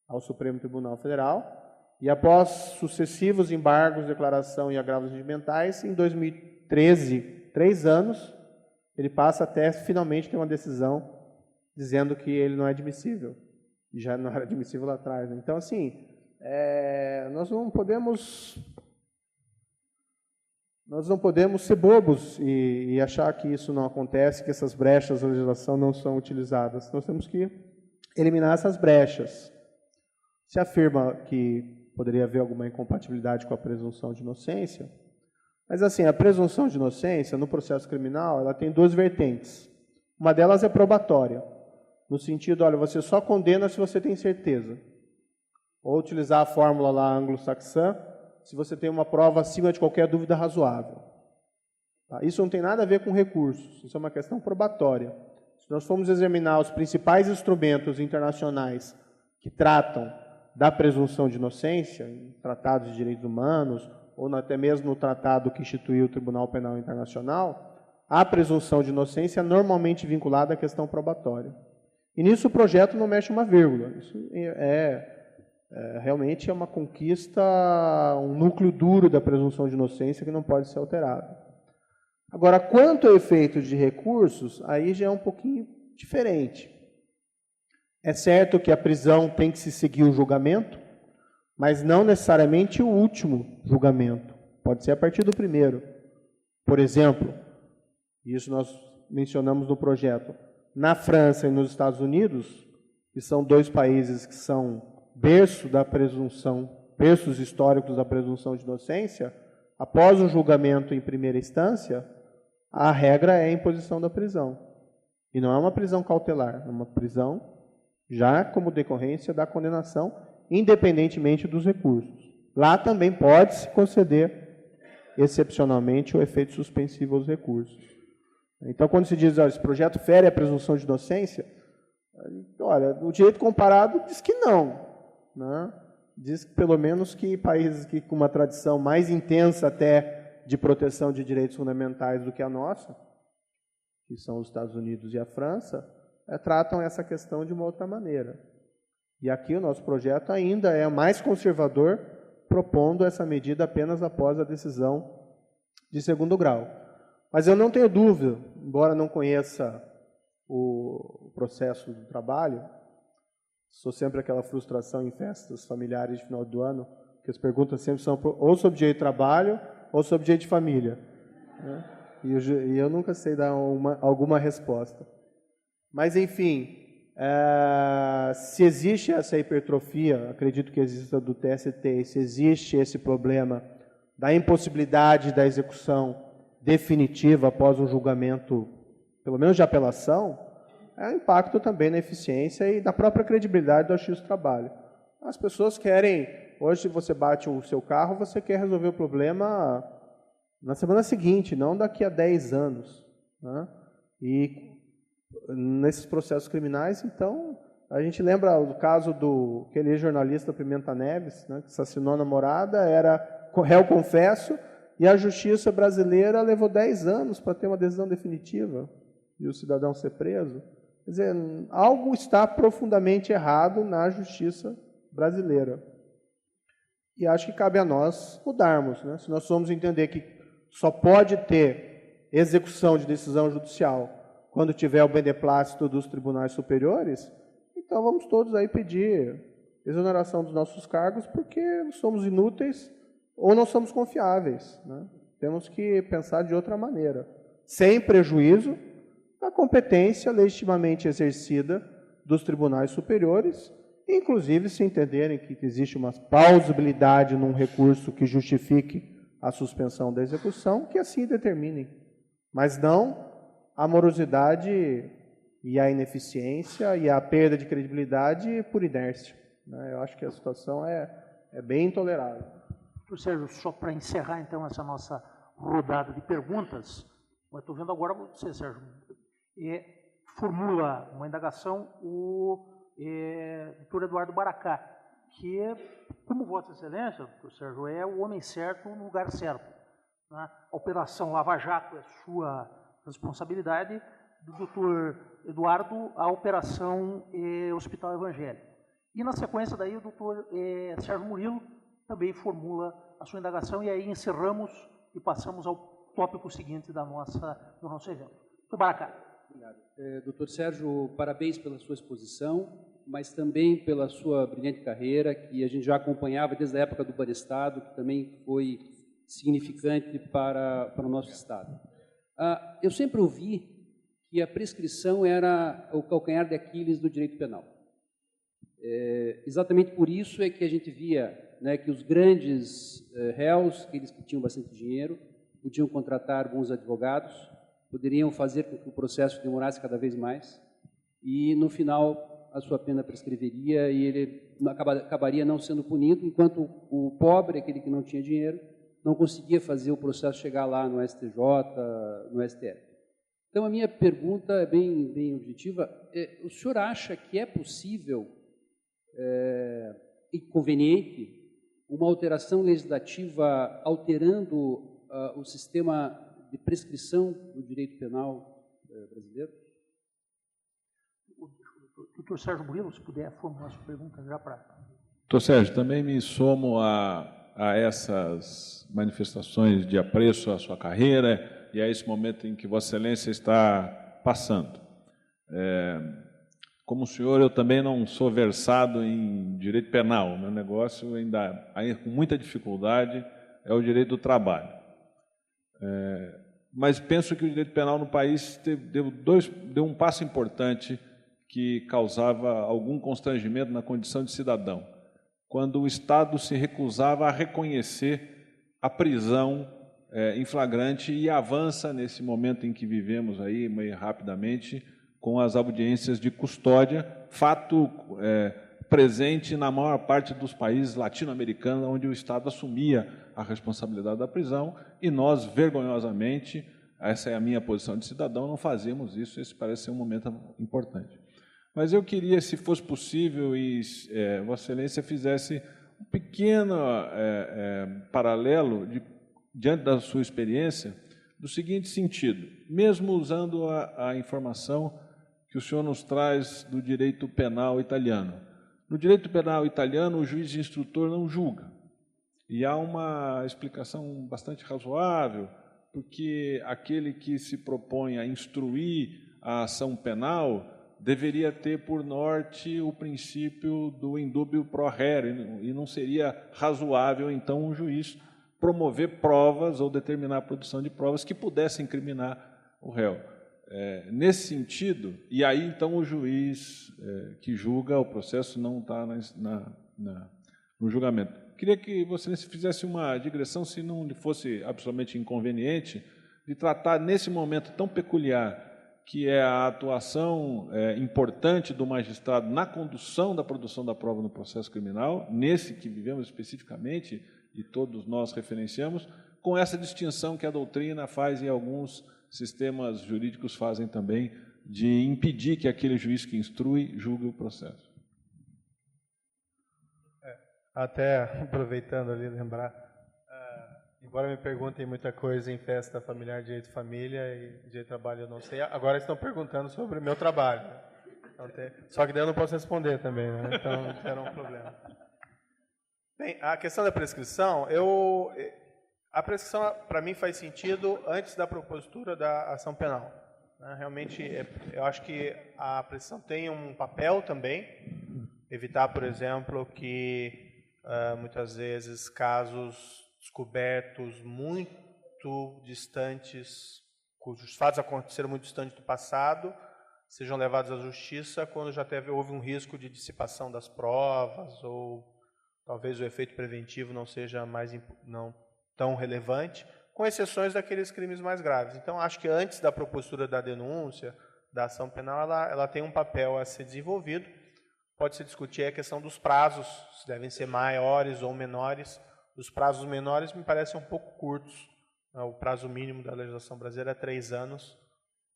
ao Supremo Tribunal Federal e após sucessivos embargos, declaração e agravos regimentais, em 2013, 3 anos, ele passa até finalmente ter uma decisão dizendo que ele não é admissível. Já não era admissível lá atrás. Então, assim, nós não podemos ser bobos e achar que isso não acontece, que essas brechas da legislação não são utilizadas. Nós temos que eliminar essas brechas. Se afirma que poderia haver alguma incompatibilidade com a presunção de inocência, mas assim, a presunção de inocência no processo criminal, ela tem 2 vertentes. Uma delas é probatória, no sentido, olha, você só condena se você tem certeza. Ou utilizar a fórmula lá anglo-saxã, se você tem uma prova acima de qualquer dúvida razoável. Isso não tem nada a ver com recursos, isso é uma questão probatória. Se nós formos examinar os principais instrumentos internacionais que tratam da presunção de inocência, em tratados de direitos humanos, ou até mesmo no tratado que instituiu o Tribunal Penal Internacional, a presunção de inocência é normalmente vinculada à questão probatória. E nisso o projeto não mexe uma vírgula. Isso realmente é uma conquista, um núcleo duro da presunção de inocência que não pode ser alterado. Agora, quanto ao efeito de recursos, aí já é um pouquinho diferente. É certo que a prisão tem que se seguir o julgamento, mas não necessariamente o último julgamento. Pode ser a partir do primeiro. Por exemplo, isso nós mencionamos no projeto, na França e nos Estados Unidos, que são 2 países que são berços históricos da presunção de inocência, após o julgamento em primeira instância, a regra é a imposição da prisão. E não é uma prisão cautelar, é uma prisão já como decorrência da condenação, independentemente dos recursos. Lá também pode-se conceder, excepcionalmente, o efeito suspensivo aos recursos. Então, quando se diz, esse projeto fere a presunção de inocência, olha, o direito comparado diz que não. Diz pelo menos que países que com uma tradição mais intensa até de proteção de direitos fundamentais do que a nossa, que são os Estados Unidos e a França, tratam essa questão de uma outra maneira. E aqui o nosso projeto ainda é mais conservador, propondo essa medida apenas após a decisão de segundo grau. Mas eu não tenho dúvida, embora não conheça o processo do trabalho, sou sempre aquela frustração em festas familiares de final do ano, que as perguntas sempre são ou sobre direito de trabalho ou sobre direito de família. E eu nunca sei dar alguma resposta. Mas, enfim, se existe essa hipertrofia, acredito que exista do TST, se existe esse problema da impossibilidade da execução definitiva após um julgamento, pelo menos de apelação, é um impacto também na eficiência e na própria credibilidade do Justiça do Trabalho. As pessoas querem, hoje você bate o seu carro, você quer resolver o problema na semana seguinte, não daqui a 10 anos. Né? E nesses processos criminais, então, a gente lembra o caso do aquele jornalista Pimenta Neves, né, que assassinou a namorada, era réu confesso, e a justiça brasileira levou 10 anos para ter uma decisão definitiva e o cidadão ser preso. Quer dizer, algo está profundamente errado na justiça brasileira. E acho que cabe a nós mudarmos. Né? Se nós formos entender que só pode ter execução de decisão judicial quando tiver o beneplácito dos tribunais superiores, então vamos todos aí pedir exoneração dos nossos cargos porque somos inúteis ou não somos confiáveis. Né? Temos que pensar de outra maneira, sem prejuízo da competência legitimamente exercida dos tribunais superiores, inclusive se entenderem que existe uma plausibilidade num recurso que justifique a suspensão da execução, que assim determinem. Mas não a morosidade e a ineficiência e a perda de credibilidade por inércia. Né? Eu acho que a situação é bem intolerável. Sérgio, só para encerrar então essa nossa rodada de perguntas, eu estou vendo agora você, Sérgio, formula uma indagação o doutor Eduardo Baracá, que, como Vossa Excelência, doutor Sérgio, é o homem certo no lugar certo. Né? A Operação Lava Jato é sua responsabilidade, do doutor Eduardo, a Operação Hospital Evangélico. E, na sequência, daí, o doutor Sérgio Murilo também formula a sua indagação, e aí encerramos e passamos ao tópico seguinte do nosso evento. Doutor Baracá. Obrigado. Doutor Sérgio, parabéns pela sua exposição, mas também pela sua brilhante carreira, que a gente já acompanhava desde a época do Banestado, que também foi significante para o nosso Estado. Eu sempre ouvi que a prescrição era o calcanhar de Aquiles do direito penal. Exatamente por isso é que a gente via, né, que os grandes réus, aqueles que tinham bastante dinheiro, podiam contratar bons advogados, poderiam fazer com que o processo demorasse cada vez mais e, no final, a sua pena prescreveria e ele acabaria não sendo punido, enquanto o pobre, aquele que não tinha dinheiro, não conseguia fazer o processo chegar lá no STJ, no STF. Então, a minha pergunta é bem objetiva. O senhor acha que é possível e conveniente uma alteração legislativa alterando o sistema de prescrição do direito penal brasileiro? Doutor Sérgio Murilo, se puder formular sua pergunta já para... Doutor Sérgio, também me somo a essas manifestações de apreço à sua carreira e a esse momento em que Vossa Excelência está passando. Como o senhor, eu também não sou versado em direito penal. Meu negócio ainda com muita dificuldade é o direito do trabalho. Mas penso que o direito penal no país deu um passo importante que causava algum constrangimento na condição de cidadão, quando o Estado se recusava a reconhecer a prisão em flagrante e avança nesse momento em que vivemos aí, meio rapidamente, com as audiências de custódia, fato presente na maior parte dos países latino-americanos, onde o Estado assumia a responsabilidade da prisão, e nós, vergonhosamente, essa é a minha posição de cidadão, não fazemos isso, esse parece ser um momento importante. Mas eu queria, se fosse possível, e Vossa Excelência fizesse um pequeno paralelo, diante da sua experiência, do seguinte sentido: mesmo usando a informação que o senhor nos traz do direito penal italiano. No direito penal italiano, o juiz instrutor não julga. E há uma explicação bastante razoável, porque aquele que se propõe a instruir a ação penal deveria ter por norte o princípio do indubio pro rere, e não seria razoável, então, um juiz promover provas ou determinar a produção de provas que pudessem incriminar o réu. Nesse sentido, e aí, então, o juiz que julga o processo não está no julgamento. Queria que você fizesse uma digressão, se não lhe fosse absolutamente inconveniente, de tratar, nesse momento tão peculiar que é a atuação importante do magistrado na condução da produção da prova no processo criminal, nesse que vivemos especificamente, e todos nós referenciamos, com essa distinção que a doutrina faz e alguns sistemas jurídicos fazem também, de impedir que aquele juiz que instrui julgue o processo. Até aproveitando ali, lembrar, embora me perguntem muita coisa em festa familiar, direito de família e direito de trabalho, eu não sei, agora estão perguntando sobre o meu trabalho. Né? Então, só que daí eu não posso responder também, né? Então era um problema. Bem, a questão da prescrição, a prescrição para mim faz sentido antes da propositura da ação penal. Né? Realmente, eu acho que a prescrição tem um papel também, evitar, por exemplo, que muitas vezes casos descobertos muito distantes, cujos fatos aconteceram muito distantes do passado, sejam levados à justiça quando já houve um risco de dissipação das provas, ou talvez o efeito preventivo não seja não tão relevante, com exceções daqueles crimes mais graves. Então, acho que antes da propositura da denúncia, da ação penal, ela tem um papel a ser desenvolvido. Pode-se discutir a questão dos prazos, se devem ser maiores ou menores. Os prazos menores me parecem um pouco curtos. O prazo mínimo da legislação brasileira é 3 anos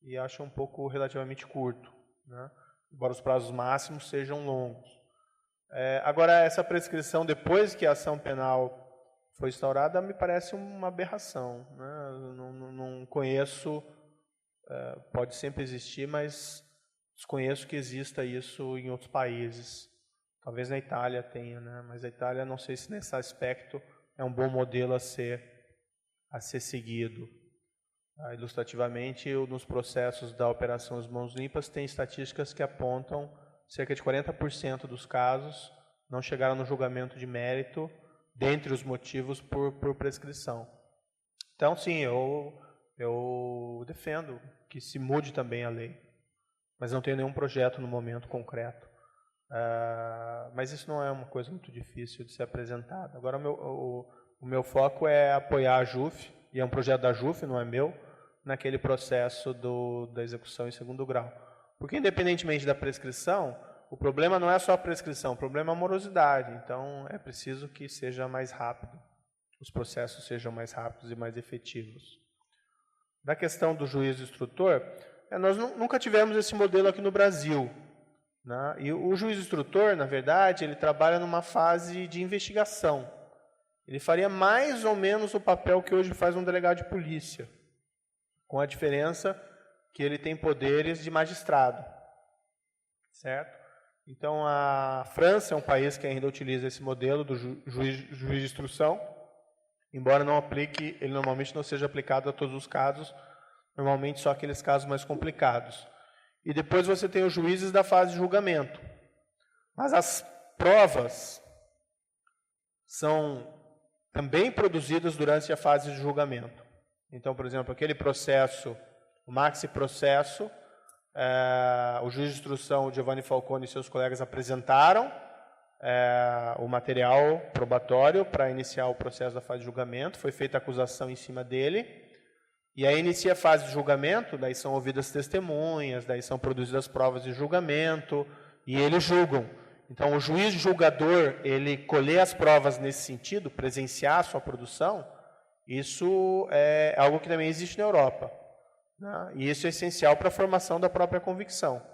e acho um pouco relativamente curto, né? Embora os prazos máximos sejam longos. Agora, essa prescrição depois que a ação penal foi instaurada me parece uma aberração, né? Não conheço, pode sempre existir, mas desconheço que exista isso em outros países. Talvez na Itália tenha, né? Mas a Itália, não sei se nesse aspecto é um bom modelo a ser seguido. Ilustrativamente, nos processos da Operação As Mãos Limpas, tem estatísticas que apontam cerca de 40% dos casos não chegaram no julgamento de mérito, dentre os motivos por prescrição. Então, sim, eu defendo que se mude também a lei, mas não tenho nenhum projeto no momento concreto. Mas isso não é uma coisa muito difícil de ser apresentada. Agora, o meu foco é apoiar a JUF, e é um projeto da JUF, não é meu, naquele processo da execução em segundo grau. Porque, independentemente da prescrição, o problema não é só a prescrição, o problema é a morosidade. Então, é preciso que seja mais rápido, os processos sejam mais rápidos e mais efetivos. Na questão do juiz instrutor, nós nunca tivemos esse modelo aqui no Brasil, né? E o juiz instrutor, na verdade, ele trabalha numa fase de investigação. Ele faria mais ou menos o papel que hoje faz um delegado de polícia, com a diferença que ele tem poderes de magistrado, certo? Então, a França é um país que ainda utiliza esse modelo do juiz de instrução, embora não aplique, ele normalmente não seja aplicado a todos os casos, normalmente só aqueles casos mais complicados. E depois você tem os juízes da fase de julgamento. Mas as provas são também produzidas durante a fase de julgamento. Então, por exemplo, aquele processo, o maxi processo, o juiz de instrução, o Giovanni Falcone e seus colegas apresentaram o material probatório para iniciar o processo da fase de julgamento, foi feita a acusação em cima dele, e aí inicia a fase de julgamento, daí são ouvidas testemunhas, daí são produzidas provas de julgamento, e eles julgam. Então, o juiz julgador, ele colher as provas nesse sentido, presenciar a sua produção, isso é algo que também existe na Europa, né? E isso é essencial para a formação da própria convicção.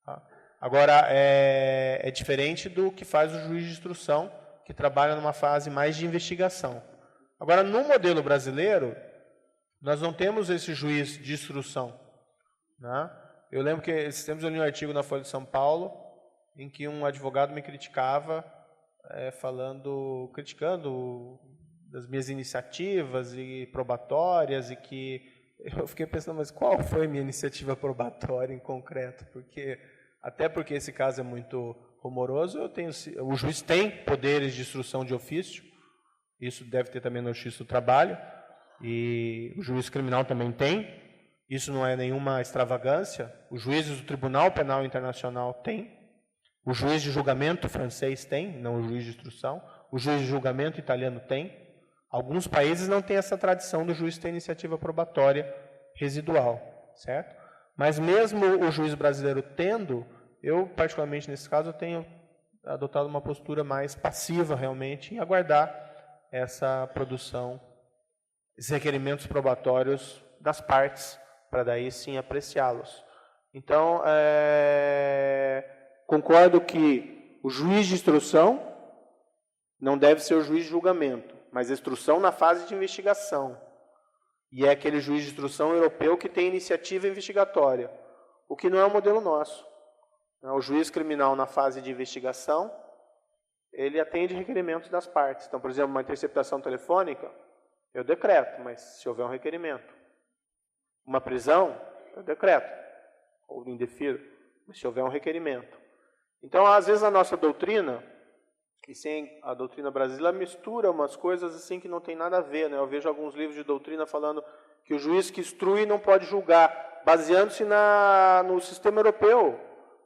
Tá? Agora, é diferente do que faz o juiz de instrução, que trabalha numa fase mais de investigação. Agora, no modelo brasileiro, nós não temos esse juiz de instrução, né? Eu lembro que esses tempos eu li um artigo na Folha de São Paulo, em que um advogado me criticava, criticando das minhas iniciativas e probatórias, e que eu fiquei pensando, mas qual foi a minha iniciativa probatória em concreto? Até porque esse caso é muito rumoroso, o juiz tem poderes de instrução de ofício, isso deve ter também no Justiça do Trabalho, e o juiz criminal também tem, isso não é nenhuma extravagância, os juízes do Tribunal Penal Internacional têm, o juiz de julgamento francês tem, não o juiz de instrução, o juiz de julgamento italiano tem. Alguns países não têm essa tradição do juiz ter iniciativa probatória residual, certo? Mas mesmo o juiz brasileiro tendo, eu, particularmente nesse caso, eu tenho adotado uma postura mais passiva, realmente, em aguardar essa produção, esses requerimentos probatórios das partes, para daí sim apreciá-los. Então, concordo que o juiz de instrução não deve ser o juiz de julgamento, mas instrução na fase de investigação. E é aquele juiz de instrução europeu que tem iniciativa investigatória, o que não é o modelo nosso. O juiz criminal na fase de investigação, ele atende requerimentos das partes. Então, por exemplo, uma interceptação telefônica, eu decreto, mas se houver um requerimento. Uma prisão, eu decreto, ou indefiro, mas se houver um requerimento. Então, às vezes a nossa doutrina, e sem a doutrina brasileira, mistura umas coisas assim que não tem nada a ver, né? Eu vejo alguns livros de doutrina falando que o juiz que instrui não pode julgar, baseando-se no sistema europeu,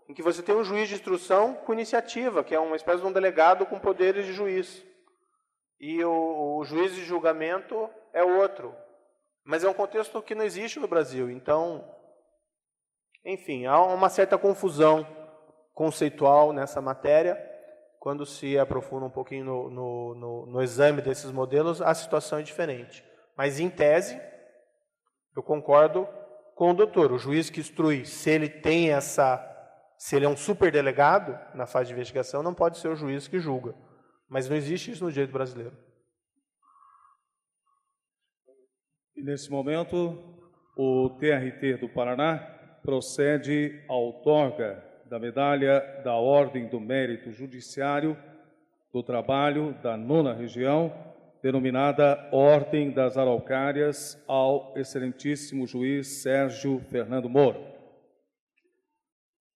em que você tem um juiz de instrução com iniciativa, que é uma espécie de um delegado com poderes de juiz. E o juiz de julgamento é outro. Mas é um contexto que não existe no Brasil. Então, enfim, há uma certa confusão conceitual nessa matéria. Quando se aprofunda um pouquinho no exame desses modelos, a situação é diferente. Mas, em tese, eu concordo com o doutor. O juiz que instrui, se ele é um superdelegado na fase de investigação, não pode ser o juiz que julga. Mas não existe isso no direito brasileiro. E nesse momento, o TRT do Paraná procede à outorga da medalha da Ordem do Mérito Judiciário do Trabalho da 9ª Região, denominada Ordem das Araucárias, ao excelentíssimo juiz Sérgio Fernando Moro.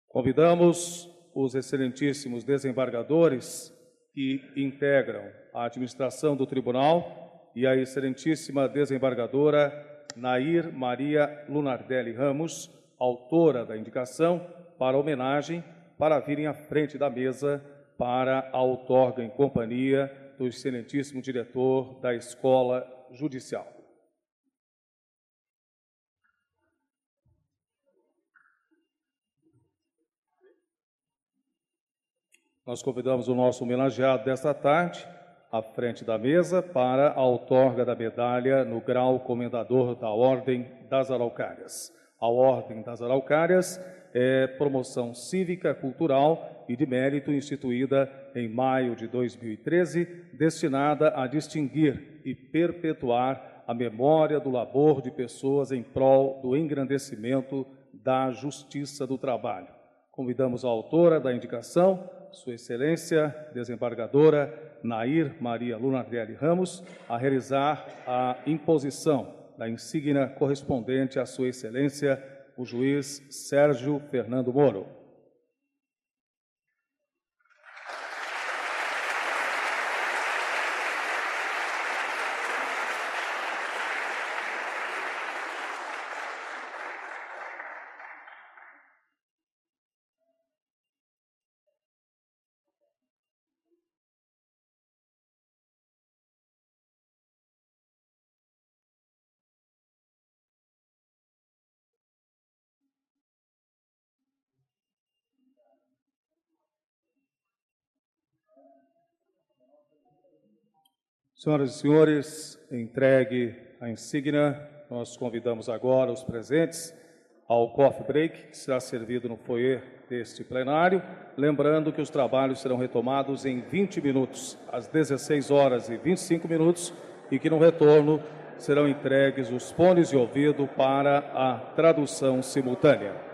Convidamos os excelentíssimos desembargadores que integram a administração do tribunal e a excelentíssima desembargadora Nair Maria Lunardelli Ramos, autora da indicação, para homenagem, para virem à frente da mesa para a outorga em companhia do excelentíssimo diretor da Escola Judicial. Nós convidamos o nosso homenageado desta tarde à frente da mesa para a outorga da medalha no grau comendador da Ordem das Araucárias. A Ordem das Araucárias é promoção cívica, cultural e de mérito instituída em maio de 2013, destinada a distinguir e perpetuar a memória do labor de pessoas em prol do engrandecimento da justiça do trabalho. Convidamos a autora da indicação, Sua Excelência, desembargadora Nair Maria Lunardelli Ramos, a realizar a imposição da insígnia correspondente à Sua Excelência, o juiz Sérgio Fernando Moro. Senhoras e senhores, entregue a insígnia, nós convidamos agora os presentes ao coffee break, que será servido no foyer deste plenário, lembrando que os trabalhos serão retomados em 20 minutos, às 16h25, e que no retorno serão entregues os fones de ouvido para a tradução simultânea.